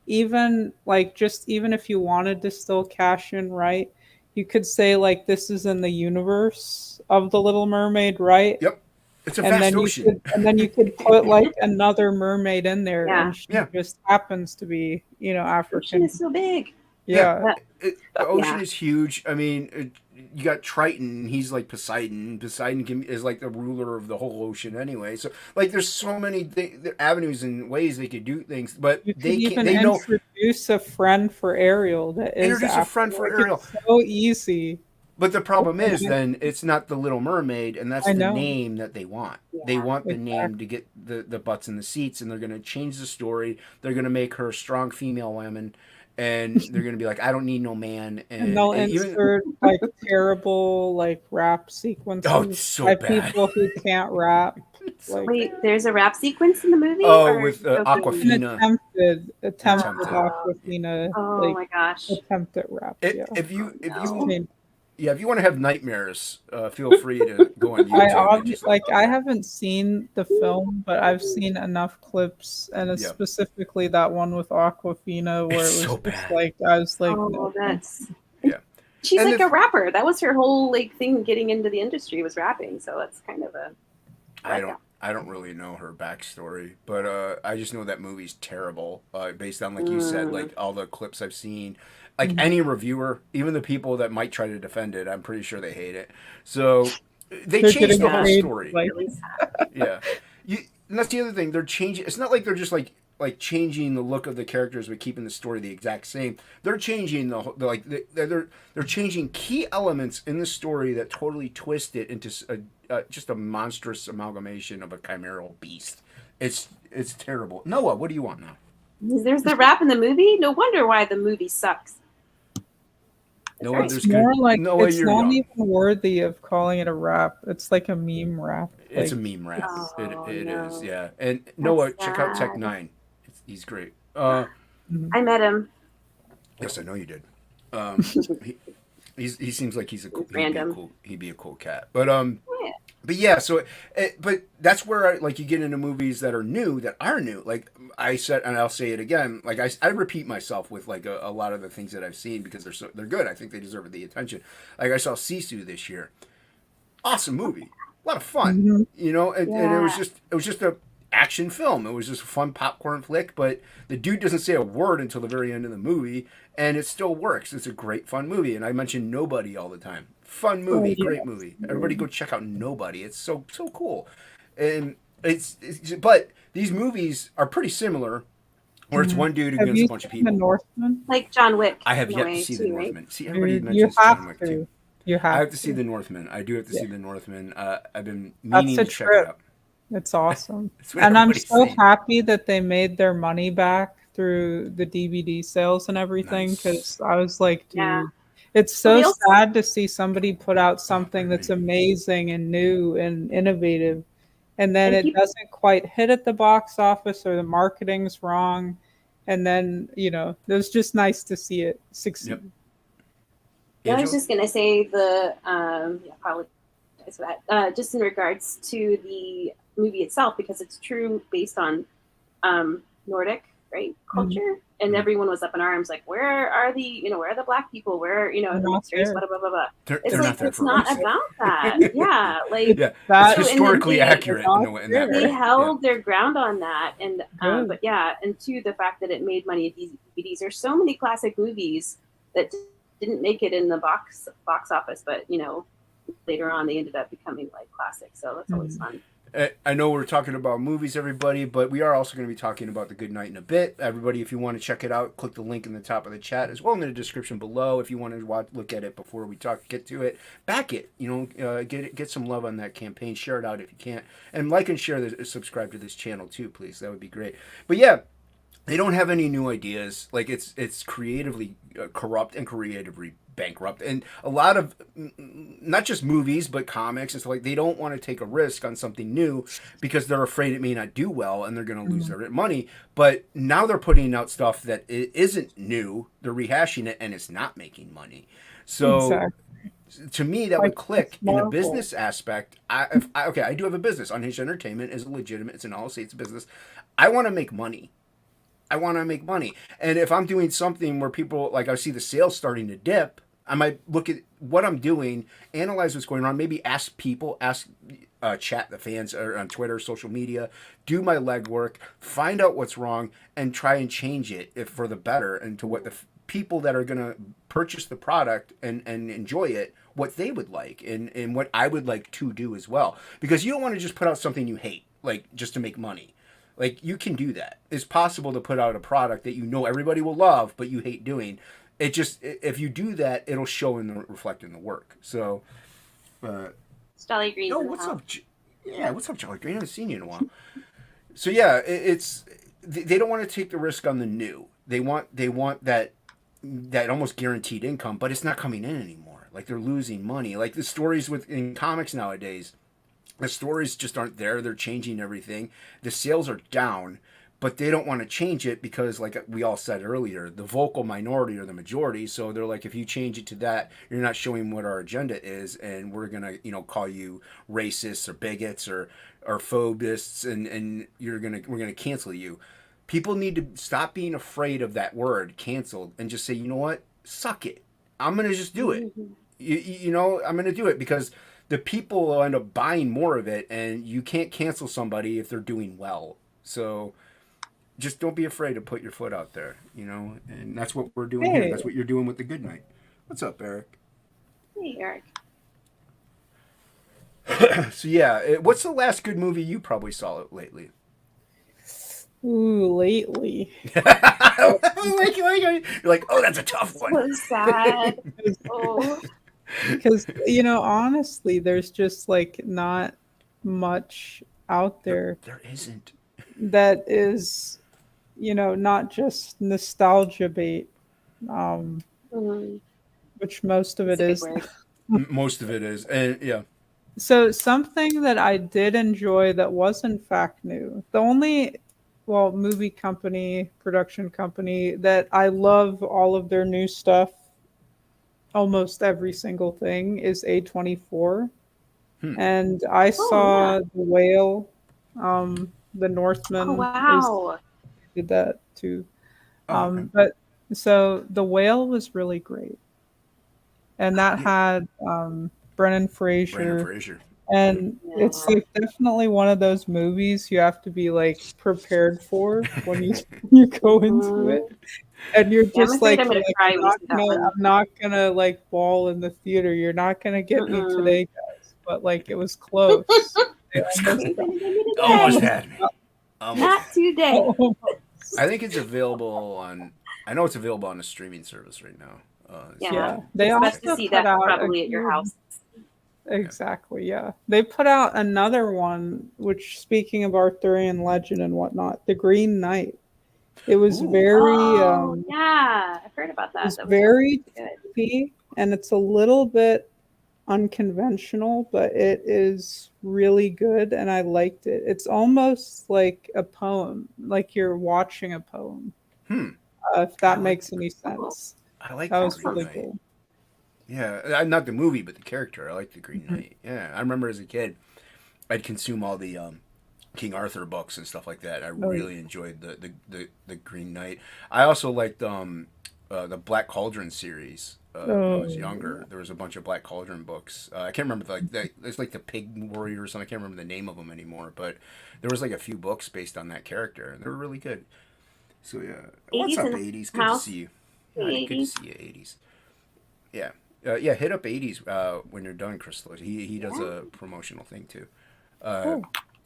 even like just even if you wanted to still cash in right, you could say like this is in the universe of the Little Mermaid, right?
Yep. It's a
And
vast
then you
ocean.
could and then you could put like another mermaid in there
Yeah.
and she
Yeah.
just happens to be,
Ocean
African.
is so big.
Yeah.
Yeah.
But
The ocean
yeah.
is huge. I mean, you got Triton. He's like Poseidon. Is like the ruler of the whole ocean anyway. So like, there's so many avenues and ways they could do things, but
You could
they can't.
even
They know
introduce a friend for Ariel that is
introduce a
African.
friend for
Like
Ariel.
it's so easy.
But the problem is,
And
then it's not the Little Mermaid, and that's
I
the
know.
name that they want. They
Yeah.
want the name to
Exactly.
get the butts in the seats, and they're going to change the story. They're going to make her a strong female woman, and they're going to be like, I don't need no man.
And
And
they'll
even
insert like terrible like rap
oh, it's
sequences
so
by
bad.
people who can't rap.
It's so
Like
Wait,
bad.
there's a rap sequence in the movie,
Oh,
or are
with
you joking?
an
Aquafina
attempted
attempted.
Oh,
Aquafina
oh
like
my gosh.
attempt at rap.
It,
Yeah.
if
Oh
you if
I
no.
you
mean,
yeah, if you want to have nightmares, feel free to go on YouTube and just
like I
yeah,
haven't seen the film, but I've seen enough clips, and it's
yeah.
specifically that one with Aquafina
It's
where it was
so
just
bad.
like I was like,
Oh,
no, thank
that's.
Yeah,
She's
and
like a rapper. That was her whole like thing getting into the industry was rapping. So that's kind of a
I don't
letdown.
I don't really know her backstory, but I just know that movie's terrible. Based on like you said,
Mm,
like all the clips I've seen, like
you.
any reviewer, even the people that might try to defend it, I'm pretty sure they hate it. So they
They're
changed
getting
the whole
yeah,
paid to
story.
like
really sad.
Yeah, and that's the other thing. They're changing. It's not like they're just like changing the look of the characters but keeping the story the exact same. They're changing they're changing key elements in the story that totally twist it into just a monstrous amalgamation of a chimeral beast. It's terrible. Noah, what do you want now?
There's the rap in the movie. No wonder why the movie sucks. That's
Noah,
right.
it's
there's good.
more like
Noah,
it's
you're
not
young.
even worthy of calling it a rap. It's like a meme rap.
It's a
Like
meme rap.
it's
Oh
It is,
no,
yeah. And
that's
Noah, check out Tech
sad.
Nine. He's great.
mhm.
I met him.
Yes, I know you did. Um, he, he seems like
Random.
he'd be a cool cat.
Yeah.
But yeah, so but that's where like you get into movies that are new. Like I said, and I'll say it again. Like I repeat myself with like a lot of the things that I've seen because they're good. I think they deserve the attention. Like I saw Sisu this year. Awesome movie, a lot of fun.
Mhm.
And
Yeah.
it was just a action film. It was just a fun popcorn flick. But the dude doesn't say a word until the very end of the movie, and it still works. It's a great fun movie. And I mention Nobody all the time. Fun
Oh,
movie,
yeah.
great movie. Everybody go check out Nobody. It's so cool, and it's but these movies are pretty similar, where it's
Mhm.
one dude
Have
against
you
a bunch of
seen The
people.
Northman?
Like John Wick
I have
in a
yet to
way
see The
too, right?
Northman. See, everybody
You
mentions
have
John Wick too.
to. You
I
have
have to see
to.
The Northman. I do have to
Yeah.
see The Northman. I've been
That's
meaning
a
to check it
trip.
out.
It's awesome.
That's what
And I'm
everybody's
so
saying.
happy that they made their money back through the DVD sales and everything
Nice.
because I was like,
Yeah.
dude, it's
Well,
so
they also
sad to see somebody put out
Oh,
something
pardon me.
that's amazing and new and innovative, and then
and
it
people.
doesn't quite hit at the box office or the marketing's wrong. And then, it was just nice to see it
Yep.
succeed.
I was
Angela?
just gonna say the yeah, apologize for that. Just in regards to the movie itself, because it's true based on Nordic, right,
Mhm.
culture, and
Mhm.
everyone was up in arms, like, where are the, where are the black people? Where,
They're
the
not
mixed race,
there.
blah blah blah blah. It's
They're
like
not there
it's
for a
not
reason.
about that. Yeah, like
It's
Yeah, it's
that
so, and then
historically
they
they're
accurate
not
in that
they
way.
there.
Yeah.
held their ground on that, and
Good.
but yeah, and two, the fact that it made money at these DVDs. There's so many classic movies that didn't make it in the box office, but later on they ended up becoming like classics. So that's always
Mhm.
fun.
I know we're talking about movies, everybody, but we are also going to be talking about The Good Night in a bit. Everybody, if you want to check it out, click the link in the top of the chat as well in the description below. If you want to look at it before we get to it, back it. Get some love on that campaign. Share it out if you can't, and like and share subscribe to this channel too, please. That would be great. But yeah, they don't have any new ideas. Like it's creatively corrupt and creatively bankrupt, and a lot of not just movies but comics and stuff like they don't want to take a risk on something new because they're afraid it may not do well and they're going to lose
Mhm.
their money. But now they're putting out stuff that it isn't new. They're rehashing it and it's not making money. So
Exactly.
to me that
Like
would
with
click in a
Marvel.
business aspect. Okay, I do have a business. Unhinged Entertainment is legitimate. It's an LLC. It's a business. I want to make money. I want to make money. And if I'm doing something where people, like I see the sales starting to dip, I might look at what I'm doing, analyze what's going on, maybe ask people, chat the fans on Twitter, social media, do my legwork, find out what's wrong, and try and change it if for the better and to what the people that are going to purchase the product and enjoy it, what they would like and what I would like to do as well. Because you don't want to just put out something you hate, like just to make money. Like you can do that. It's possible to put out a product that you know everybody will love, but you hate doing. It just if you do that, it'll show in the reflect in the work. So,
Jolly Green's
yo,
in the
what's
house.
up? Yeah, what's up, Jolly Green? I haven't seen you in a while. So yeah, it's they don't want to take the risk on the new. They want that almost guaranteed income, but it's not coming in anymore. Like they're losing money. Like the stories in comics nowadays, the stories just aren't there. They're changing everything. The sales are down, but they don't want to change it because, like we all said earlier, the vocal minority are the majority. So they're like, if you change it to that, you're not showing what our agenda is, and we're gonna, call you racists or bigots or phobists, and we're gonna cancel you. People need to stop being afraid of that word, canceled, and just say, you know what, suck it. I'm gonna just do it.
Mhm.
I'm going to do it because the people will end up buying more of it, and you can't cancel somebody if they're doing well. So just don't be afraid to put your foot out there, and that's what we're doing here.
Hey,
That's what you're doing with the Good Night. What's up, Eric?
Hey, Eric.
So yeah, what's the last good movie you probably saw lately?
ooh, lately.
You're like, oh, that's a tough one.
So sad. Oh,
Because, honestly, there's just like not much out there
There isn't.
that is, not just nostalgia bait, um,
mm,
which most of
that's
it
a big
is.
word.
Most of it is, and yeah.
So something that I did enjoy that was in fact new. The only movie company, production company that I love all of their new stuff, almost every single thing is A24.
Hmm.
And I
Oh yeah.
saw The Whale, The
Oh
Northman is
wow.
did that too.
Oh, okay.
But so The Whale was really great. And that
Yeah,
had Brennan
Brandon
Fraser.
Fraser. Hmm.
And it's
Yeah.
like definitely one of those movies you have to be like prepared for when you you go into
Mhm.
it. And you're
Yeah, I'm
just
afraid
like,
I'm gonna cry when you see that one.
I'm not gonna like bawl in the theater. You're not gonna get me
Mm-mm.
today, guys. But like, it was close. They
It's
almost
You're
got,
gonna get me
almost
today.
almost
had me.
got,
Almost
Not
had me.
today.
almost.
I think it's available on. I know it's available on a streaming service right now. So you
Yeah.
Yeah,
can
they
It's best
check
to
it
also
out.
see
put
that
out a
probably at your
good.
house.
Yeah.
Exactly, yeah. They put out another one, which, speaking of Arthurian legend and whatnot, The Green Knight. It was
Ooh.
very,
Oh yeah, I've heard about
it
that.
was
That was supposed
very
to be good.
trippy, and it's a little bit unconventional, but it is really good, and I liked it. It's almost like a poem, like you're watching a poem,
Hmm.
if
I
that
like
makes
the.
any
Cool.
sense.
I like
That
the
That
was
Green
sounds
really
Knight.
cool.
Yeah, not the movie, but the character. I like the Green
Mhm.
Knight. Yeah, I remember as a kid, I'd consume all the King Arthur books and stuff like that. I
Oh, yeah.
really enjoyed the Green Knight. I also liked the Black Cauldron series. When I was
Oh,
younger, there was a bunch of Black Cauldron books. I can't remember it's like the Pig Warrior or something. I can't remember the name of them anymore, but there was like a few books based on that character, and they were really good. So yeah, what's
80s
up,
in the
'80s? Good to
house.
see you.
The
Hi, good to
80s.
see you, '80s. Yeah, yeah. Hit up '80s when you're done, Crystal. He does
Yeah.
a promotional thing too. Uh,
cool.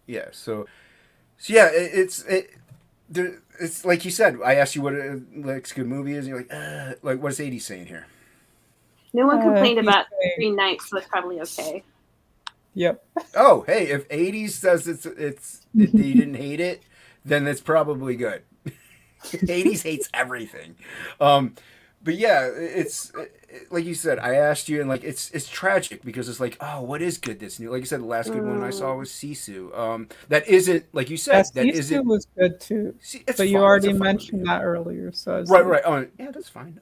yeah. So yeah, it's like you said. I asked you what a like good movie is, and you're like what's '80s saying here?
No one complained
He's
about
saying,
Green Knight, so it's probably okay.
yep.
Oh, hey, if '80s says you didn't hate it, then it's probably good. '80s hates everything. Um, but yeah, like you said. I asked you, and like it's tragic because it's like, oh, what is good this new? Like you said, the last good one I saw
Mm,
was Sisu. That isn't like you
Yes,
said. That
these two
isn't.
was good too,
It's
but you
fun. It's a
already
fun movie.
mentioned that earlier, so I was
Right,
like,
right. Oh, yeah, that's fine.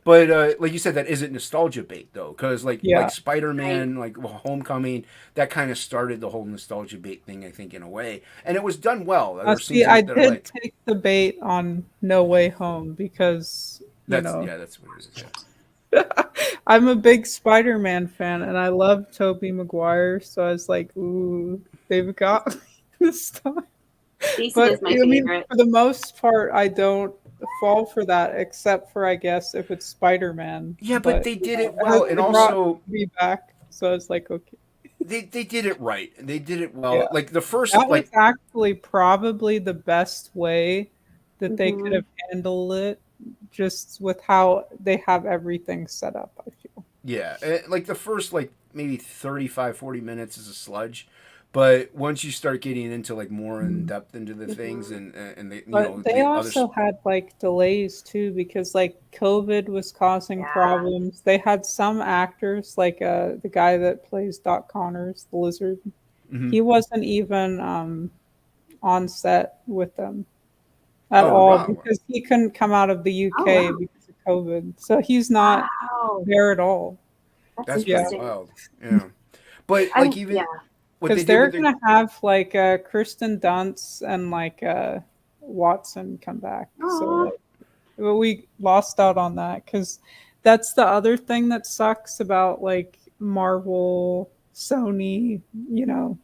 But like you said, that isn't nostalgia bait though, because like
yeah.
Spider
right.
Man, like Homecoming, that kind of started the whole nostalgia bait thing. I think in a way, and it was done well. There are
See,
scenes
I
that are
did
like
take the bait on No Way Home because, you
that's
know,
yeah, that's what it is. Yeah.
I'm a big Spider-Man fan and I love Tobey Maguire, so I was like, ooh, they've got me this time.
Jason
But
is my
I mean,
favorite.
for the most part, I don't fall for that, except for I guess if it's Spider-Man.
Yeah, but
But
they
you
did
know,
it well, and
they brought
also
me back, so I was like, okay,
they did it right. They did it
yeah.
well. Like the first,
That was
like
actually probably the best way that they could
Hmm.
have handled it, just with how they have everything set up, I feel.
yeah, like the first like maybe 35, 40 minutes is a sludge, but once you start getting into like more in
Mm.
depth into the things
Hmm.
and the
But they
the other
also had like delays too because like COVID was causing
Yeah.
problems. They had some actors like the guy that plays Doc Connors, the lizard.
mm-hmm.
He wasn't even on set with them at
Oh
all
wow,
because he couldn't come out of the
Oh
UK
wow.
because of COVID. So he's not
Wow.
there at all.
That's
that's
Yeah.
pretty
interesting.
wild. Yeah, but like
I'm yeah.
even what they
Because
did
they're
with the
gonna have like Kristen Dunst and like Watson come back. So
Aw.
like, well, we lost out on that because that's the other thing that sucks about like Marvel, Sony, you know,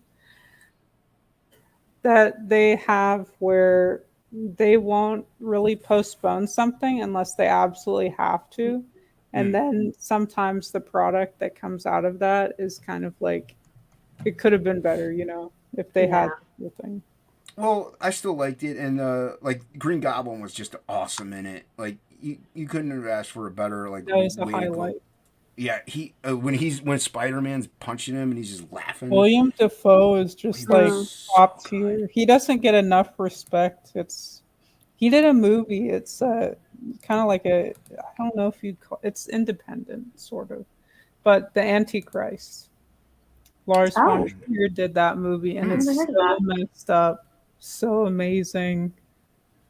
that they have where they won't really postpone something unless they absolutely have to. And
mm,
then sometimes the product that comes out of that is kind of like it could have been better, you know, if they
Yeah.
had the thing.
well, I still liked it, and like Green Goblin was just awesome in it. Like you couldn't have asked for a better like
That was a
way to go.
highlight.
Yeah, he when Spider Man's punching him and he's just laughing.
William Defoe is
He
just
was
like
Mm.
so
top
good.
tier. He doesn't get enough respect. It's he did a movie. It's kind of like a I don't know if you call it's independent sort of, but the Antichrist. Lars von
Oh,
Trier did that movie, and
I never
it's
Mm,
heard of
so
that.
messed up, so amazing.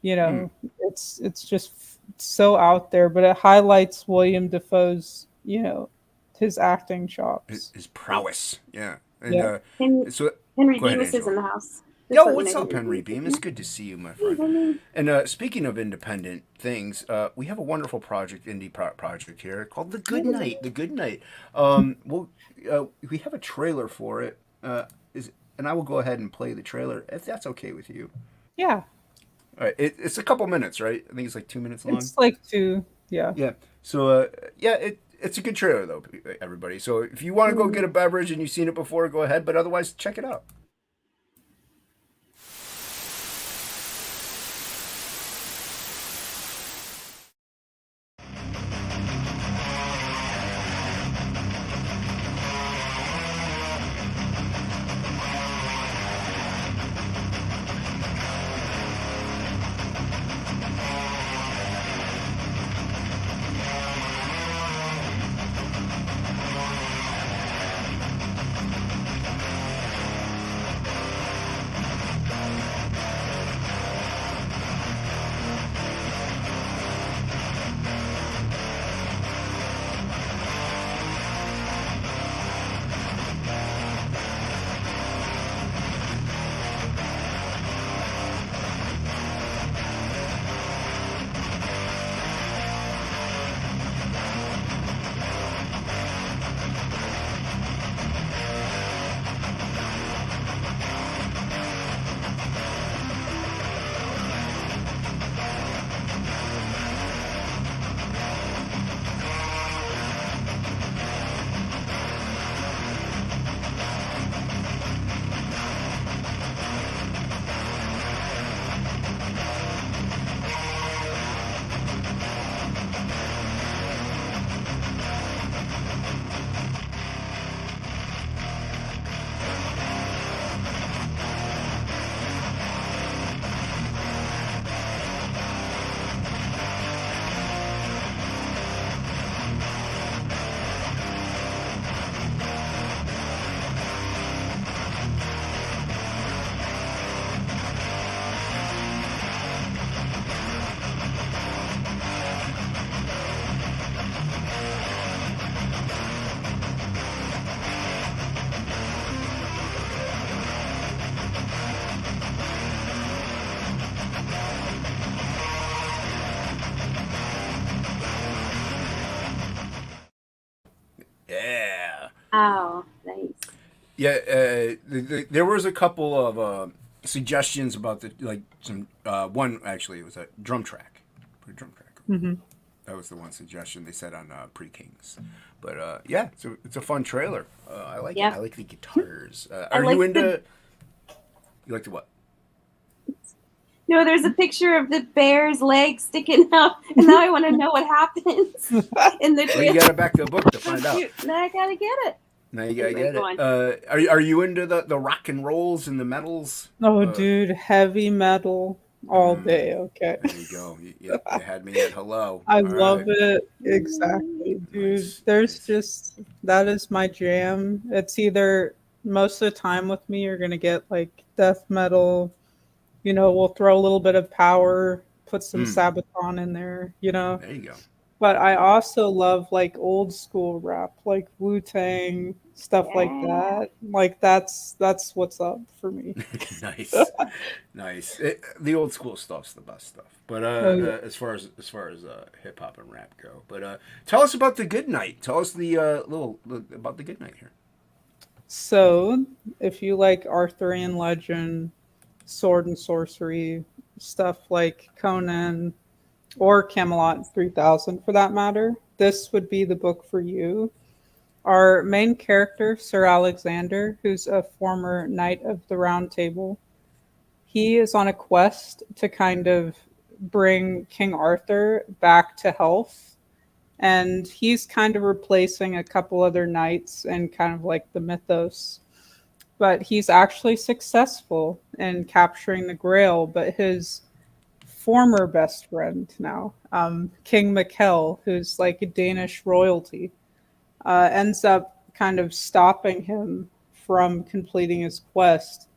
You
mm.
know, it's just so out there, but it highlights William Defoe's his acting chops.
His prowess. Yeah, and
Yeah.
Henry,
so
Henry
go ahead,
Bemis is
Angela.
in the house. Just
Yo,
let you know
what's up,
Henry
Henry
Bemis is
Beam?
in
It's
there.
good to see you, my
Hey,
friend.
Henry.
And speaking of independent things, we have a wonderful project here called The Good Night. The Good Night. Well, we have a trailer for it. And I will go ahead and play the trailer if that's okay with you.
Yeah.
All right, it's a couple minutes, right? I think it's like 2 minutes long.
It's like two, yeah.
Yeah. So yeah, it's a good trailer though, everybody. So if you want to go
Mhm.
get a beverage and you've seen it before, go ahead. But otherwise, check it out. Yeah.
Oh, nice.
Yeah. There was a couple of suggestions about the like some one actually it was a drum track, put a drum track.
Hmm.
That was the one suggestion they said on Pre Kings. But yeah, it's a fun trailer. I like it.
Yeah.
I like the guitars.
I
Are you
like the
into? You like the what?
no. There's a picture of the bear's leg sticking out, and now I want to know what happens in the
Well, you
trailer.
gotta back the book to
So
find out.
cute. Now I gotta get it.
Now you gotta
Anyway,
get
go
it.
on.
Are you into the rock and rolls and the metals?
Oh,
Uh,
dude, heavy metal all
mm,
day. Okay.
there you go. You had me at hello.
I
All
love
right.
it. Exactly, dude.
Nice.
There's
Nice.
just that is my jam. It's either most of the time with me, you're gonna get like death metal. We'll throw a little bit of power, put some
Mm,
Sabaton in there.
there you go.
But I also love like old school rap, like Wu Tang stuff like
Yeah.
that. Like that's what's up for me.
Nice. Nice. The old school stuff's the best stuff. But
Oh yeah.
as far as hip hop and rap go, but tell us about the Good Night. Tell us the about the Good Night here.
So if you like Arthurian legend, sword and sorcery stuff like Conan or Camelot 3000 for that matter, this would be the book for you. Our main character, Sir Alexander, who's a former knight of the Round Table, he is on a quest to kind of bring King Arthur back to health. And he's kind of replacing a couple other knights and kind of like the mythos. But he's actually successful in capturing the Grail. But his former best friend now, King Mikkel, who's like a Danish royalty, ends up kind of stopping him from completing his quest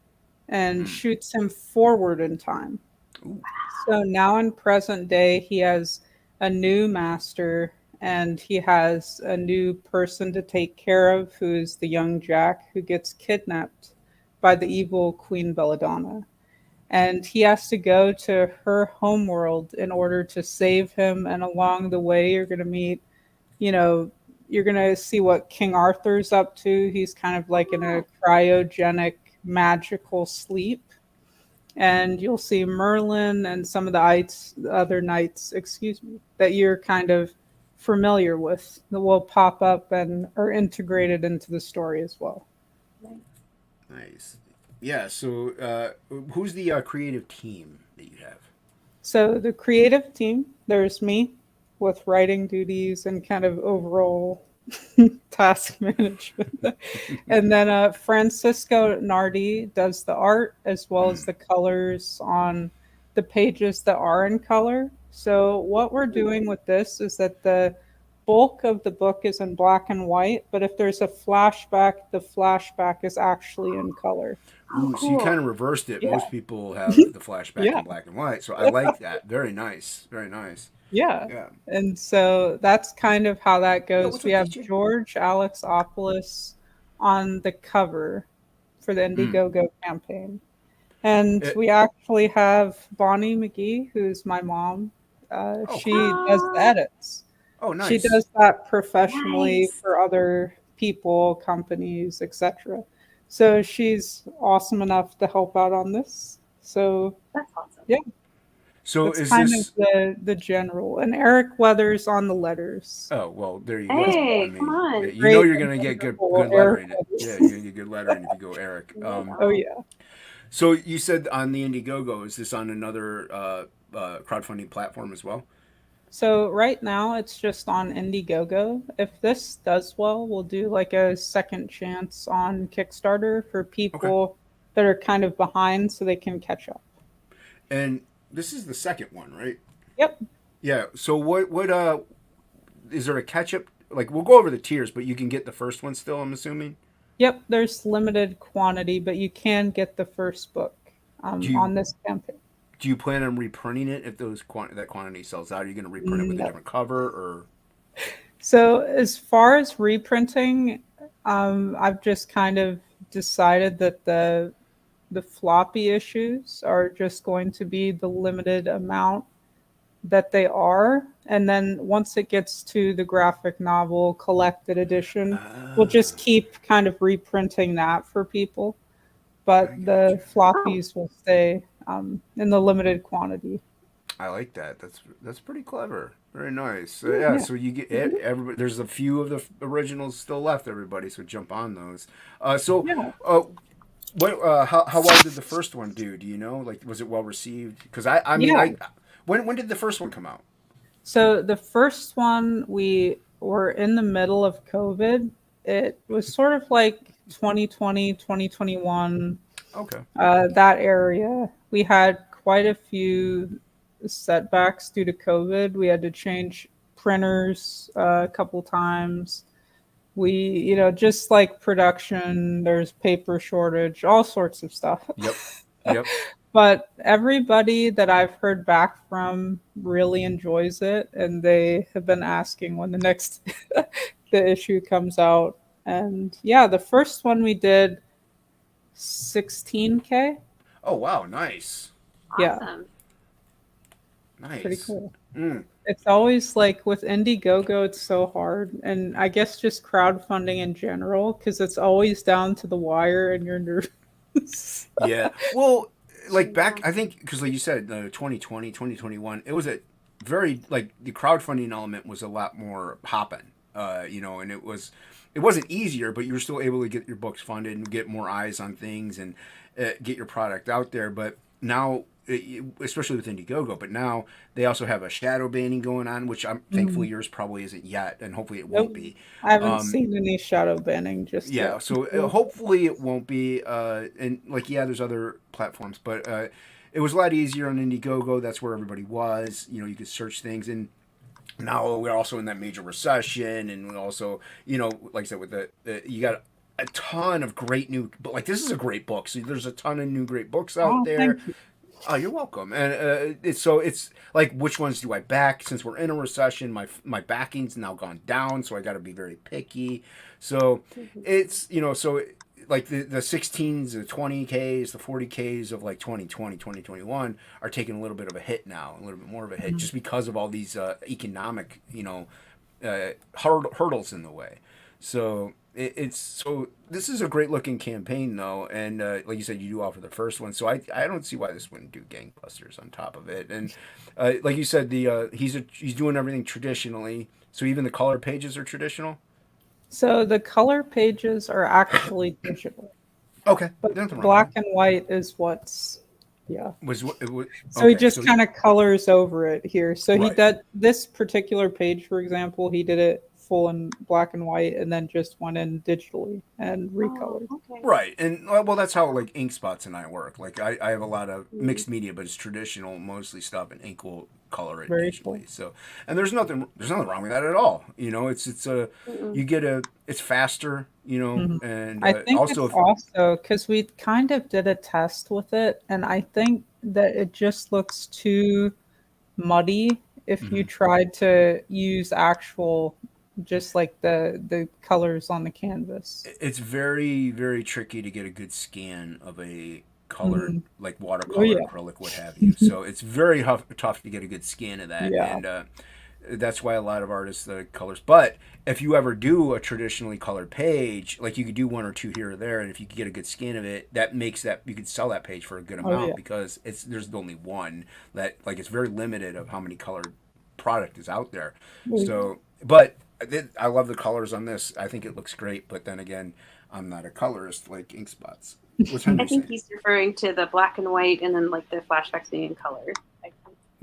and
Mm.
shoots him forward in time.
Ooh.
So now in present day, he has a new master and he has a new person to take care of, who is the young Jack, who gets kidnapped by the evil Queen Belladonna. And he has to go to her homeworld in order to save him. And along the way, you're going to meet, you know, you're going to see what King Arthur's up to. He's kind of like in a cryogenic magical sleep, and you'll see Merlin and some of the other knights, excuse me, that you're kind of familiar with that will pop up and are integrated into the story as well.
Nice. Yeah. So, who's the creative team that you have?
So the creative team, there's me with writing duties and kind of overall task management. And then Francisco Nardi does the art as well as
Mm.
the colors on the pages that are in color. So what we're doing with this is that the bulk of the book is in black and white, but if there's a flashback, the flashback is actually in color.
Oh,
Ooh, so you
cool.
kind of reversed it.
Yeah.
Most people have the flashback
Yeah.
in black and white, so I like that. Very nice. Very nice.
Yeah.
Yeah.
And so that's kind of how that
Yo,
goes.
what's
We
up,
have
DJ?
George Alexopoulos on the cover for the
Mm.
Indiegogo campaign. And
It,
we actually have Bonnie McGee, who's my mom.
oh,
She
cool.
does the
Ah,
edits.
Oh,
She
nice.
does that professionally
nice.
for other people, companies, etc. So she's awesome enough to help out on this. So
That's awesome.
yeah,
So
that's
is
kind of
this?
the general. And Eric Weathers on the letters.
Oh, well, there you go. I
Hey, come
mean,
on.
you know
Great
you're
and
gonna get good
wonderful
good
Eric
lettering. Yeah,
Weathers.
you're gonna get good lettering if you go Eric.
Right
Oh
on.
yeah.
So you said on the Indiegogo, is this on another crowdfunding platform as well?
So right now it's just on Indiegogo. If this does well, we'll do like a second chance on Kickstarter for
Okay.
people that are kind of behind so they can catch up.
And this is the second one, right?
Yep.
Yeah. So what is there a catch up? Like we'll go over the tiers, but you can get the first one still. I'm assuming.
Yep, there's limited quantity, but you can get the first book
Do you
on this campaign.
do you plan on reprinting it if that quantity sells out? Are you going to reprint it with a
No.
different cover or?
So as far as reprinting, I've just kind of decided that the floppy issues are just going to be the limited amount that they are. And then once it gets to the graphic novel collected edition, we'll just
Ah,
keep kind of reprinting that for people.
I
But
got
the
you.
Oh,
floppies will stay in the limited quantity.
I like that. That's pretty clever. Very nice. So,
hmm.
yeah.
Yeah.
So you get everybody. There's a few of the originals still left. Everybody. So jump on those. So,
Yeah.
uh, what? How well did the first one do? Do you know? Like, was it well received? Because I mean,
Yeah.
when did the first one come out?
So the first one, we were in the middle of COVID. It was sort of like 2020, 2021,
Okay.
that area. We had quite a few setbacks due to COVID. We had to change printers a couple times. We, just like production, there's paper shortage, all sorts of stuff.
Yep. Yep.
But everybody that I've heard back from really enjoys it, and they have been asking when the next the issue comes out. And yeah, the first one we did 16K.
Oh wow. Nice.
Yeah,
Awesome.
pretty
Nice.
cool.
Mm.
It's always like with Indiegogo, it's so hard, and I guess just crowdfunding in general, because it's always down to the wire, and you're nervous.
Yeah. Well, like back,
Yeah.
I think because like you said, 2020, 2021, it was a very like the crowdfunding element was a lot more hopping. And it wasn't easier, but you were still able to get your books funded and get more eyes on things and get your product out there. But now, especially with Indiegogo, but now they also have a shadow banning going on, which I'm thankfully
Mm.
yours probably isn't yet, and hopefully it won't
Nope.
be.
I haven't
Um,
seen any shadow banning just
yeah,
yet.
so
So,
hopefully it won't be. And like, yeah, there's other platforms, but it was a lot easier on Indiegogo. That's where everybody was. You could search things, and now we're also in that major recession, and we also, like I said, with you got a ton of great new, but like this is a great book. So there's a ton of new great books out
oh,
there.
thank you.
Oh, you're welcome. And it's like which ones do I back? Since we're in a recession, my backing's now gone down, so I got to be very picky. So
Mhm.
it's like the 16s, the 20Ks, the 40Ks of like 2020, 2021 are taking a little bit of a hit now, a little bit more of a hit,
Mhm.
just because of all these economic hurdles in the way. So so this is a great looking campaign though, and like you said, you do offer the first one, so I don't see why this wouldn't do gangbusters on top of it. And like you said, the he's doing everything traditionally, so even the color pages are traditional.
So the color pages are actually digital,
Okay,
but
there's nothing wrong with
black
that.
and white is what's, yeah.
It was
So he
okay,
just
so
kind of colors over it here. So he
right.
did this particular page, for example, he did it full in black and white and then just went in digitally and
Oh,
recolored.
okay.
Right, and well, that's how like ink spots and I work. Like I have a lot of mixed media, but it's traditional, mostly stuff, and ink will color it
Very cool.
digitally. So, and there's nothing wrong with that at all. You know, it's a
Mm-mm.
you get a it's faster. You know,
Mhm.
and
I think
also
it's
if
also because we kind of did a test with it, and I think that it just looks too muddy if you
mhm.
tried to use actual, just like the colors on the canvas.
It's very tricky to get a good scan of a colored
Mhm.
like
Oh
watercolor,
yeah.
acrylic, what have you. So it's very tough to get a good scan of that,
Yeah.
and that's why a lot of artists the colors. But if you ever do a traditionally colored page, like you could do one or two here or there, and if you could get a good scan of it, that makes that you could sell that page for a good
Oh
amount
yeah.
because it's there's only one that like it's very limited of how many colored product is out there.
Oh yeah.
So, but I love the colors on this. I think it looks great. But then again, I'm not a colorist like ink spots. What's
I
Henry
think
saying?
he's referring to the black and white and then like the flashbacks being in color. I,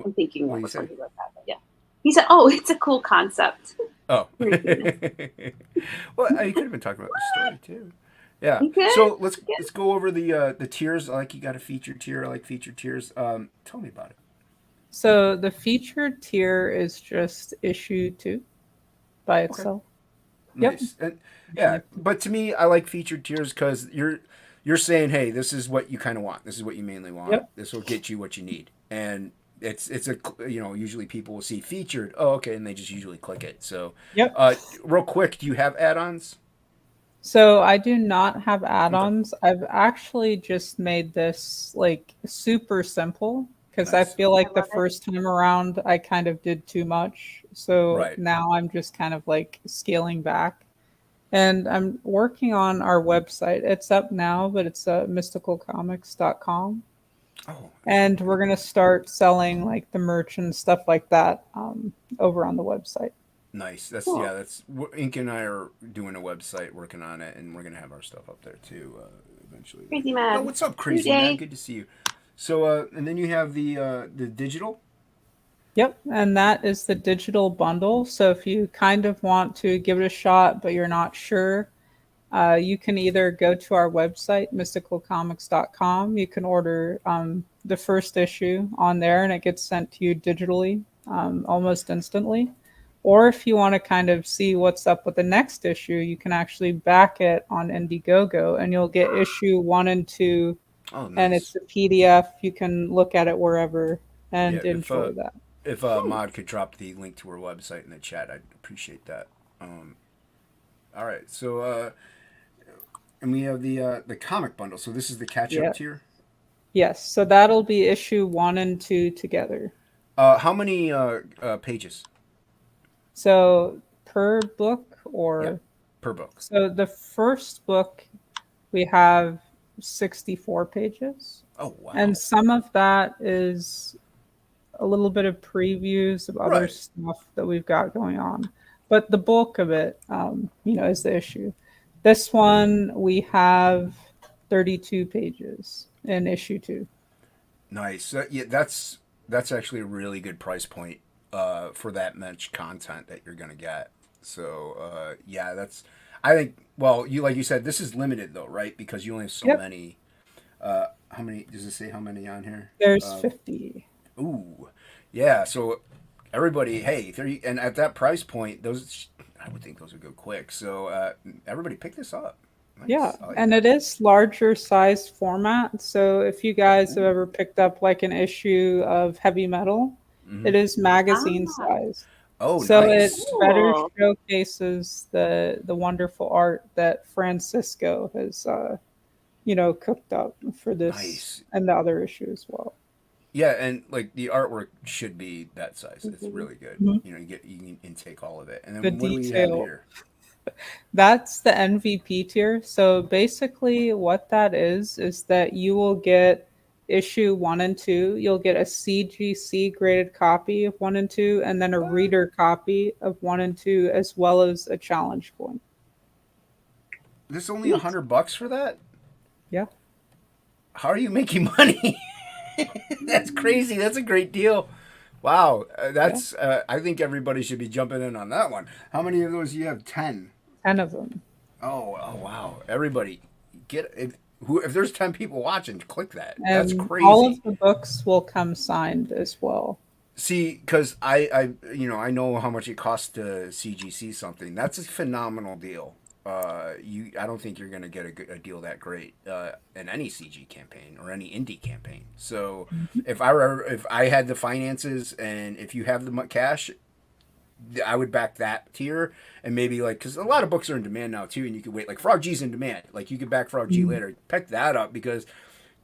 I'm thinking
What
that
do you
was when
say?
he wrote that. But yeah. He said, "Oh, it's a cool concept."
Oh.
Very famous.
Well, you could have been talking about the story too. Yeah.
You good?
So let's go over the tiers. I like you got a featured tier. I like featured tiers. Tell me about it.
So the featured tier is just issue 2 by
Okay.
itself. Yep.
Nice. And yeah, but to me, I like featured tiers because you're saying, hey, this is what you kind of want. This is what you mainly want.
Yep.
This will get you what you need. And it's a usually people will see featured. Oh, okay, and they just usually click it. So,
Yep.
real quick, do you have add-ons?
So I do not have
Okay.
add-ons. I've actually just made this like super simple because I
Nice.
feel
I
like the
love it.
first time around I kind of did too much. So
Right.
now I'm just kind of like scaling back. And I'm working on our website. It's up now, but it's mysticalcomics.com.
Oh,
And
excellent.
we're going to start selling like the merch and stuff like that over on the website.
Nice. That's
Cool.
yeah. That's Ink and I are doing a website, working on it, and we're gonna have our stuff up there too eventually.
Crazy
Oh,
man.
what's up,
New
crazy man?
day.
Good to see you. So, and then you have the digital.
Yep, and that is the digital bundle. So if you kind of want to give it a shot, but you're not sure, you can either go to our website, mysticalcomics.com. You can order the first issue on there and it gets sent to you digitally almost instantly. Or if you want to kind of see what's up with the next issue, you can actually back it on Indiegogo and you'll get issue 1 and 2.
Oh,
And
nice.
it's a PDF. You can look at it wherever
Yeah,
and enjoy that.
if Mod could drop the link to her website in the chat, I'd appreciate that. Um, all right, so and we have the comic bundle. So this is the catch up
Yeah.
tier.
Yes. So that'll be issue 1 and 2 together.
How many pages?
So per book
Yeah,
or
per book.
so the first book we have 64 pages.
Oh
And
wow.
some of that is a little bit of previews of other
Right.
stuff that we've got going on. But the bulk of it, is the issue. This one we have 32 pages in issue 2.
Nice. Yeah, that's actually a really good price point for that much content that you're gonna get. So yeah, that's I think. Well, you like you said, this is limited though, right? Because you only have so
Yep.
many. How many? Does it say how many on here?
There's 50.
Ooh, yeah. So everybody, hey, 30, and at that price point, those I would think those would go quick. So everybody, pick this up.
Yeah,
Nice. I like
and
that.
it is larger size format. So if you guys have
Ooh.
ever picked up like an issue of heavy metal,
Mm-hmm.
it is magazine
Ah,
size.
Oh,
So it
nice.
better
cool.
showcases the wonderful art that Francisco has cooked up for this
Nice.
and the other issue as well.
Yeah, and like the artwork should be that size. It's
Mhm.
really good.
Mhm.
You know, you can intake all of it. And
The
then what do we have
detail.
here?
That's the MVP tier. So basically, what that is that you will get issue 1 and 2. You'll get a CGC graded copy of 1 and 2, and then a reader copy of 1 and 2, as well as a challenge coin.
There's only $100 for that.
Yeah.
How are you making money? That's crazy. That's a great deal. Wow, that's. I think everybody should be jumping in on that one. How many of those do you have? 10.
10 of them.
Oh, wow! Everybody, if there's 10 people watching, click that.
And
That's crazy.
all of the books will come signed as well.
See, because I know how much it costs to CGC something. That's a phenomenal deal. I don't think you're going to get a deal that great in any CG campaign or any indie campaign. So if I had the finances and if you have the cash, I would back that tier and maybe because a lot of books are in demand now too, and you could wait. Like Frog G's in demand. Like you could back Frog G later. Pick that up because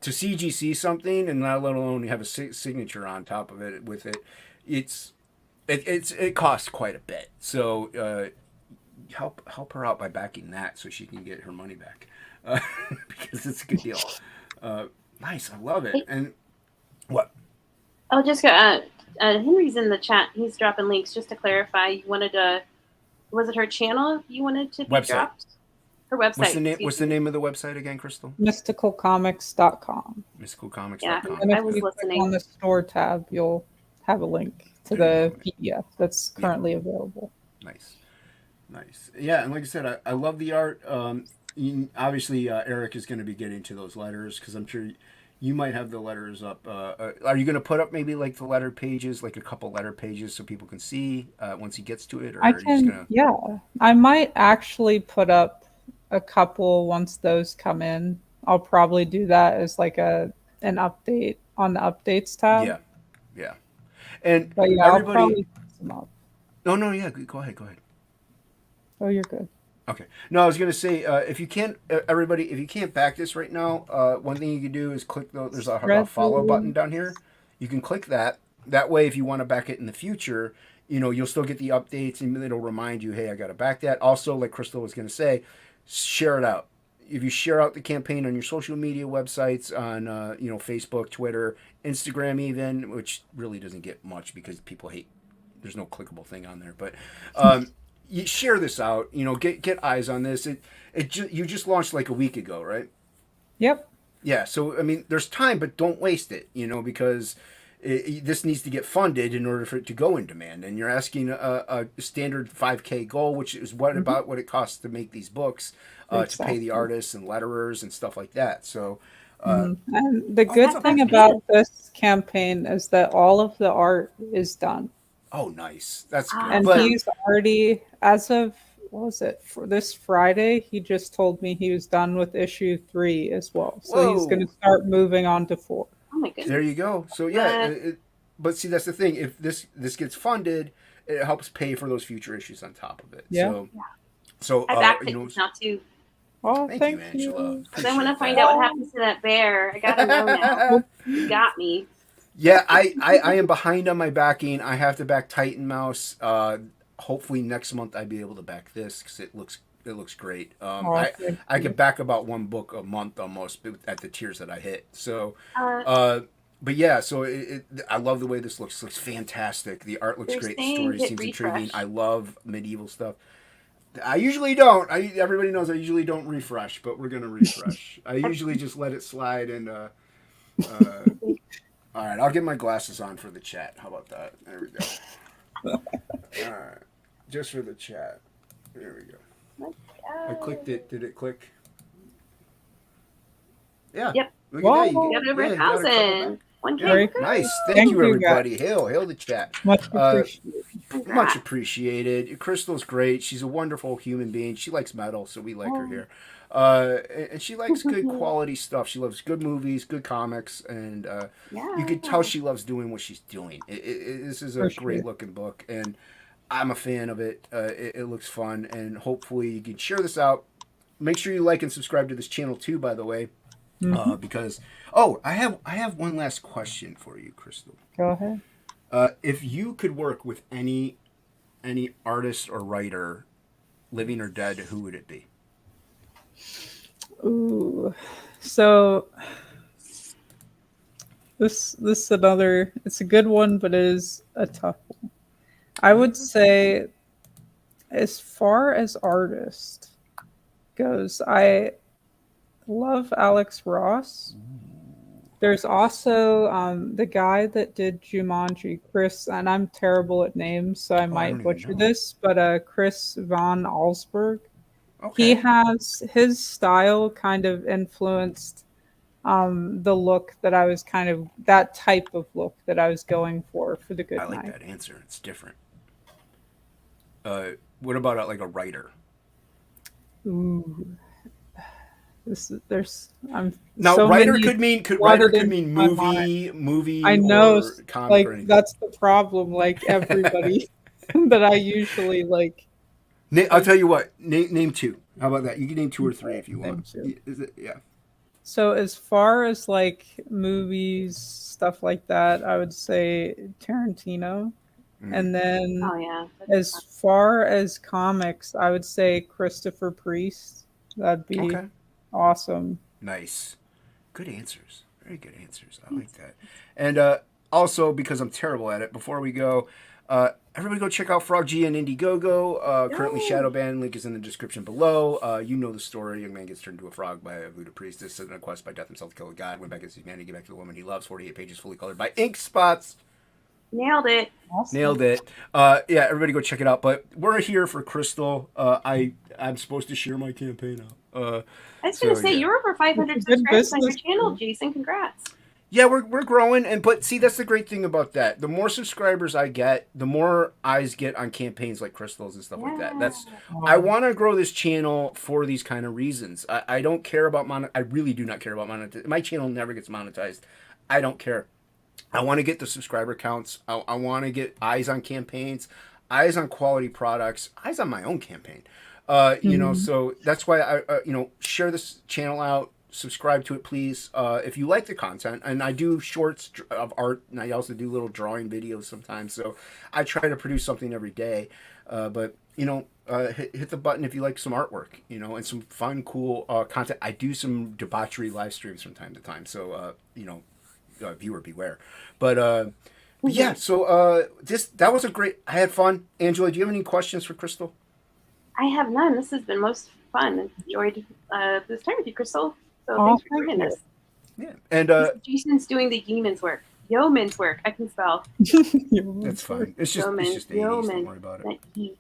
to CGC something and not let alone have a signature on top of it with it, it costs quite a bit. So. Help her out by backing that so she can get her money back because it's a good deal. Nice, I love it. And what?
Oh, just Henry's in the chat. He's dropping links just to clarify. You wanted to, was it her channel you wanted to be
Website.
dropped? Her website.
What's the name of the website again, Crystal?
Mysticalcomics.com.
Mysticalcomics.com.
Yeah,
And if
I was
you
listening.
click on the store tab, you'll have a link to the PDF that's currently available.
Nice. Yeah, and like I said, I love the art. Obviously, Eric is going to be getting to those letters because I'm sure you might have the letters up. Are you going to put up maybe the letter pages, like a couple letter pages so people can see once he gets to it? Or
I
are you
can,
just gonna...
yeah. I might actually put up a couple once those come in. I'll probably do that as an update on the updates tab.
Yeah. And
but yeah,
everybody...
I'll probably put them up.
No, yeah, go ahead.
Oh, you're good.
Okay. No, I was gonna say if you can't back this right now, one thing you can do is click there's a follow button down here. You can click that. That way, if you want to back it in the future, you'll still get the updates and it'll remind you, hey, I got to back that. Also, like Crystal was gonna say, share it out. If you share out the campaign on your social media websites, on Facebook, Twitter, Instagram, even, which really doesn't get much because people hate. There's no clickable thing on there, but. You share this out, get eyes on this. You just launched a week ago, right?
Yep.
Yeah. So, I mean, there's time, but don't waste it, because this needs to get funded in order for it to go in demand. And you're asking a standard 5K goal, which is about what it costs to make these books, to pay the artists and letterers and stuff like that. So,
and the good thing about this campaign is that all of the art is done.
Oh, nice. That's good.
And he's already, as of, for this Friday, he just told me he was done with issue 3 as well. So he's going to start moving on to 4.
Oh my goodness.
There you go. So yeah, but see, that's the thing. If this gets funded, it helps pay for those future issues on top of it.
Yeah.
So
I backed it not too.
Oh,
thank you, Angela.
Because I want to find out what happens to that bear. I gotta know now. You got me.
Yeah, I am behind on my backing. I have to back Titan Mouse. Hopefully next month I'll be able to back this because it looks great. I could back about one book a month almost at the tiers that I hit. So, but yeah, so I love the way this looks. It looks fantastic. The art looks great. The story seems intriguing. I love medieval stuff. I usually don't. Everybody knows I usually don't refresh, but we're gonna refresh. I usually just let it slide and. All right, I'll get my glasses on for the chat. How about that? There we go. All right, just for the chat. There we go. I clicked it. Did it click? Yeah.
Yep.
Look at that.
You got over 1,000.
Nice. Thank you, everybody. Hail the chat.
Much appreciated.
Much appreciated. Crystal's great. She's a wonderful human being. She likes metal, so we like her here. And she likes good quality stuff. She loves good movies, good comics, and you can tell she loves doing what she's doing. This is a great looking book, and I'm a fan of it. It looks fun, and hopefully you can share this out. Make sure you like and subscribe to this channel too, by the way, because I have one last question for you, Crystal.
Go ahead.
If you could work with any artist or writer living or dead, who would it be?
Ooh. So this is another. It's a good one, but it is a tough one. I would say, as far as artist goes, I love Alex Ross. There's also the guy that did Jumanji, Chris, and I'm terrible at names, so I
Oh, I don't
might
even
butcher
know.
this, but Chris Von Allsburg. He
Okay.
has his style kind of influenced the look that I was kind of that type of look that I was going for the
I
good
like
night.
that answer. It's different. What about like a writer?
Ooh, there's I'm
Now,
so
writer
many
could mean
flooded into my mind. I
movie
know,
or comic
like
or anything.
that's the problem. Like everybody that I usually
I'll
like
tell you what. Name two. How about that? You can name two or three if you want.
name two.
Is it? Yeah.
So as far as like movies, stuff like that, I would say Tarantino.
Mm.
And then
Oh yeah.
as far as comics, I would say Christopher Priest. That'd be
Okay.
awesome.
Nice. Good answers. Very good answers. I like that. And also, because I'm terrible at it, before we go, everybody go check out Frog G and Indiegogo. Currently shadow banned. Link is in the description below. You know the story. Young man gets turned into a frog by a voodoo priestess. Sent on a quest by death himself to kill a god. Went back against humanity, get back to the woman he loves. 48 pages fully colored by ink spots.
Nailed it.
Awesome.
Nailed it. Yeah, everybody go check it out. But we're here for Crystal. I'm supposed to share my campaign out.
I was gonna say
yeah.
you're over 500
It's a good
subscribers on your
business.
channel, Jason. Congrats.
Yeah, we're growing, but see, that's the great thing about that. The more subscribers I get, the more eyes get on campaigns like Crystals and stuff like that. I want to grow this channel for these kind of reasons. I don't care about I really do not care about monetization. My channel never gets monetized. I don't care. I want to get the subscriber counts. I want to get eyes on campaigns, eyes on quality products, eyes on my own campaign. So that's why I share this channel out. Subscribe to it, please. If you like the content, and I do shorts of art, and I also do little drawing videos sometimes. So I try to produce something every day. But hit the button if you like some artwork, and some fun, cool content. I do some debauchery live streams from time to time. So viewer beware. But yeah, so that was a great. I had fun. Angela, do you have any questions for Crystal?
I have none. This has been most fun. Enjoyed this time with you, Crystal. So
Oh,
thanks for
thank
joining
you.
us.
Yeah, and
Jason's doing the yeoman's work. Yeoman's work. I can spell.
that's fine. It's
Yeoman.
just 80s.
Yeoman.
Don't worry about it.
Not he.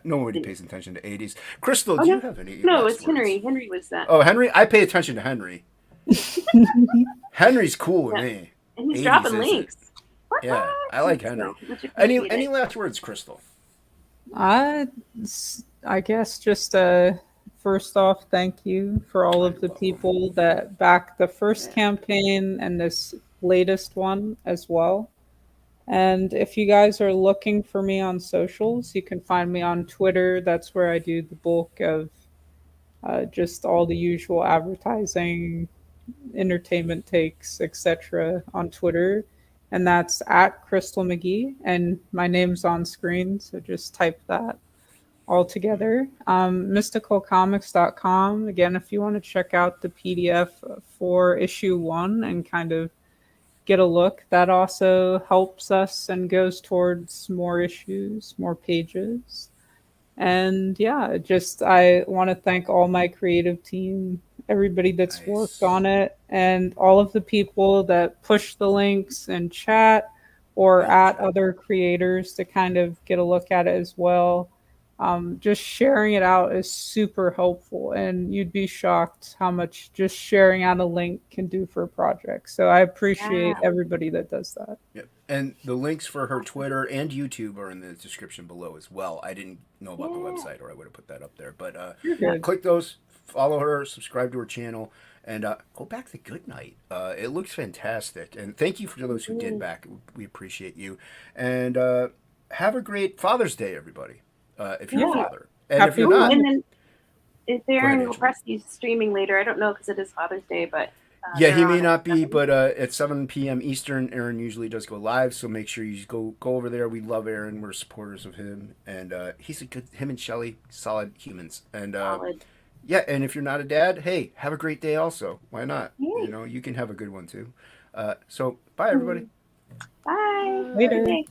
Nobody pays attention to 80s. Crystal,
Oh
do you
no.
have any?
No,
last
it's Henry.
words?
Henry was that.
Oh, Henry. I pay attention to Henry. Henry's cool with
Yeah.
me.
And he's
80s
dropping
isn't.
links.
Yeah, I like Henry.
So, much
Any
appreciated.
last words, Crystal?
I I guess just first off, thank you for all of the
welcome.
people that backed the first campaign and this latest one as well. And if you guys are looking for me on socials, you can find me on Twitter. That's where I do the bulk of just all the usual advertising, entertainment takes, etc. on Twitter. And that's at Crystal McGee. And my name's on screen, so just type that all together. Mysticalcomics.com. Again, if you want to check out the PDF for issue 1 and kind of get a look, that also helps us and goes towards more issues, more pages. And yeah, just I want to thank all my creative team, everybody that's worked on it, and all of the people that push the links and chat or at other creators to kind of get a look at it as well. Just sharing it out is super helpful, and you'd be shocked how much just sharing out a link can do for a project. So I appreciate everybody that does that.
Yep. And the links for her Twitter and YouTube are in the description below as well. I didn't know about the website, or I would have put that up there. But click those, follow her, subscribe to her channel, and go back to Good Night. It looks fantastic. And thank you for those who did back. We appreciate you. And have a great Father's Day, everybody. If you're a father. And if you're not.
And then if
Go ahead,
Aaron will
Angela.
press you streaming later, I don't know because it is Father's Day, but
Yeah, he
they're
may
on
not
at
be,
7.
but at 7 p.m. Eastern, Aaron usually does go live. So make sure you go over there. We love Aaron. We're supporters of him, and he's a good. Him and Shelly, solid humans. And
Solid.
yeah, and if you're not a dad, hey, have a great day. Also, why not? You
Yay.
know, you can have a good one too. So bye, everybody.
Bye. Good
Later.
day.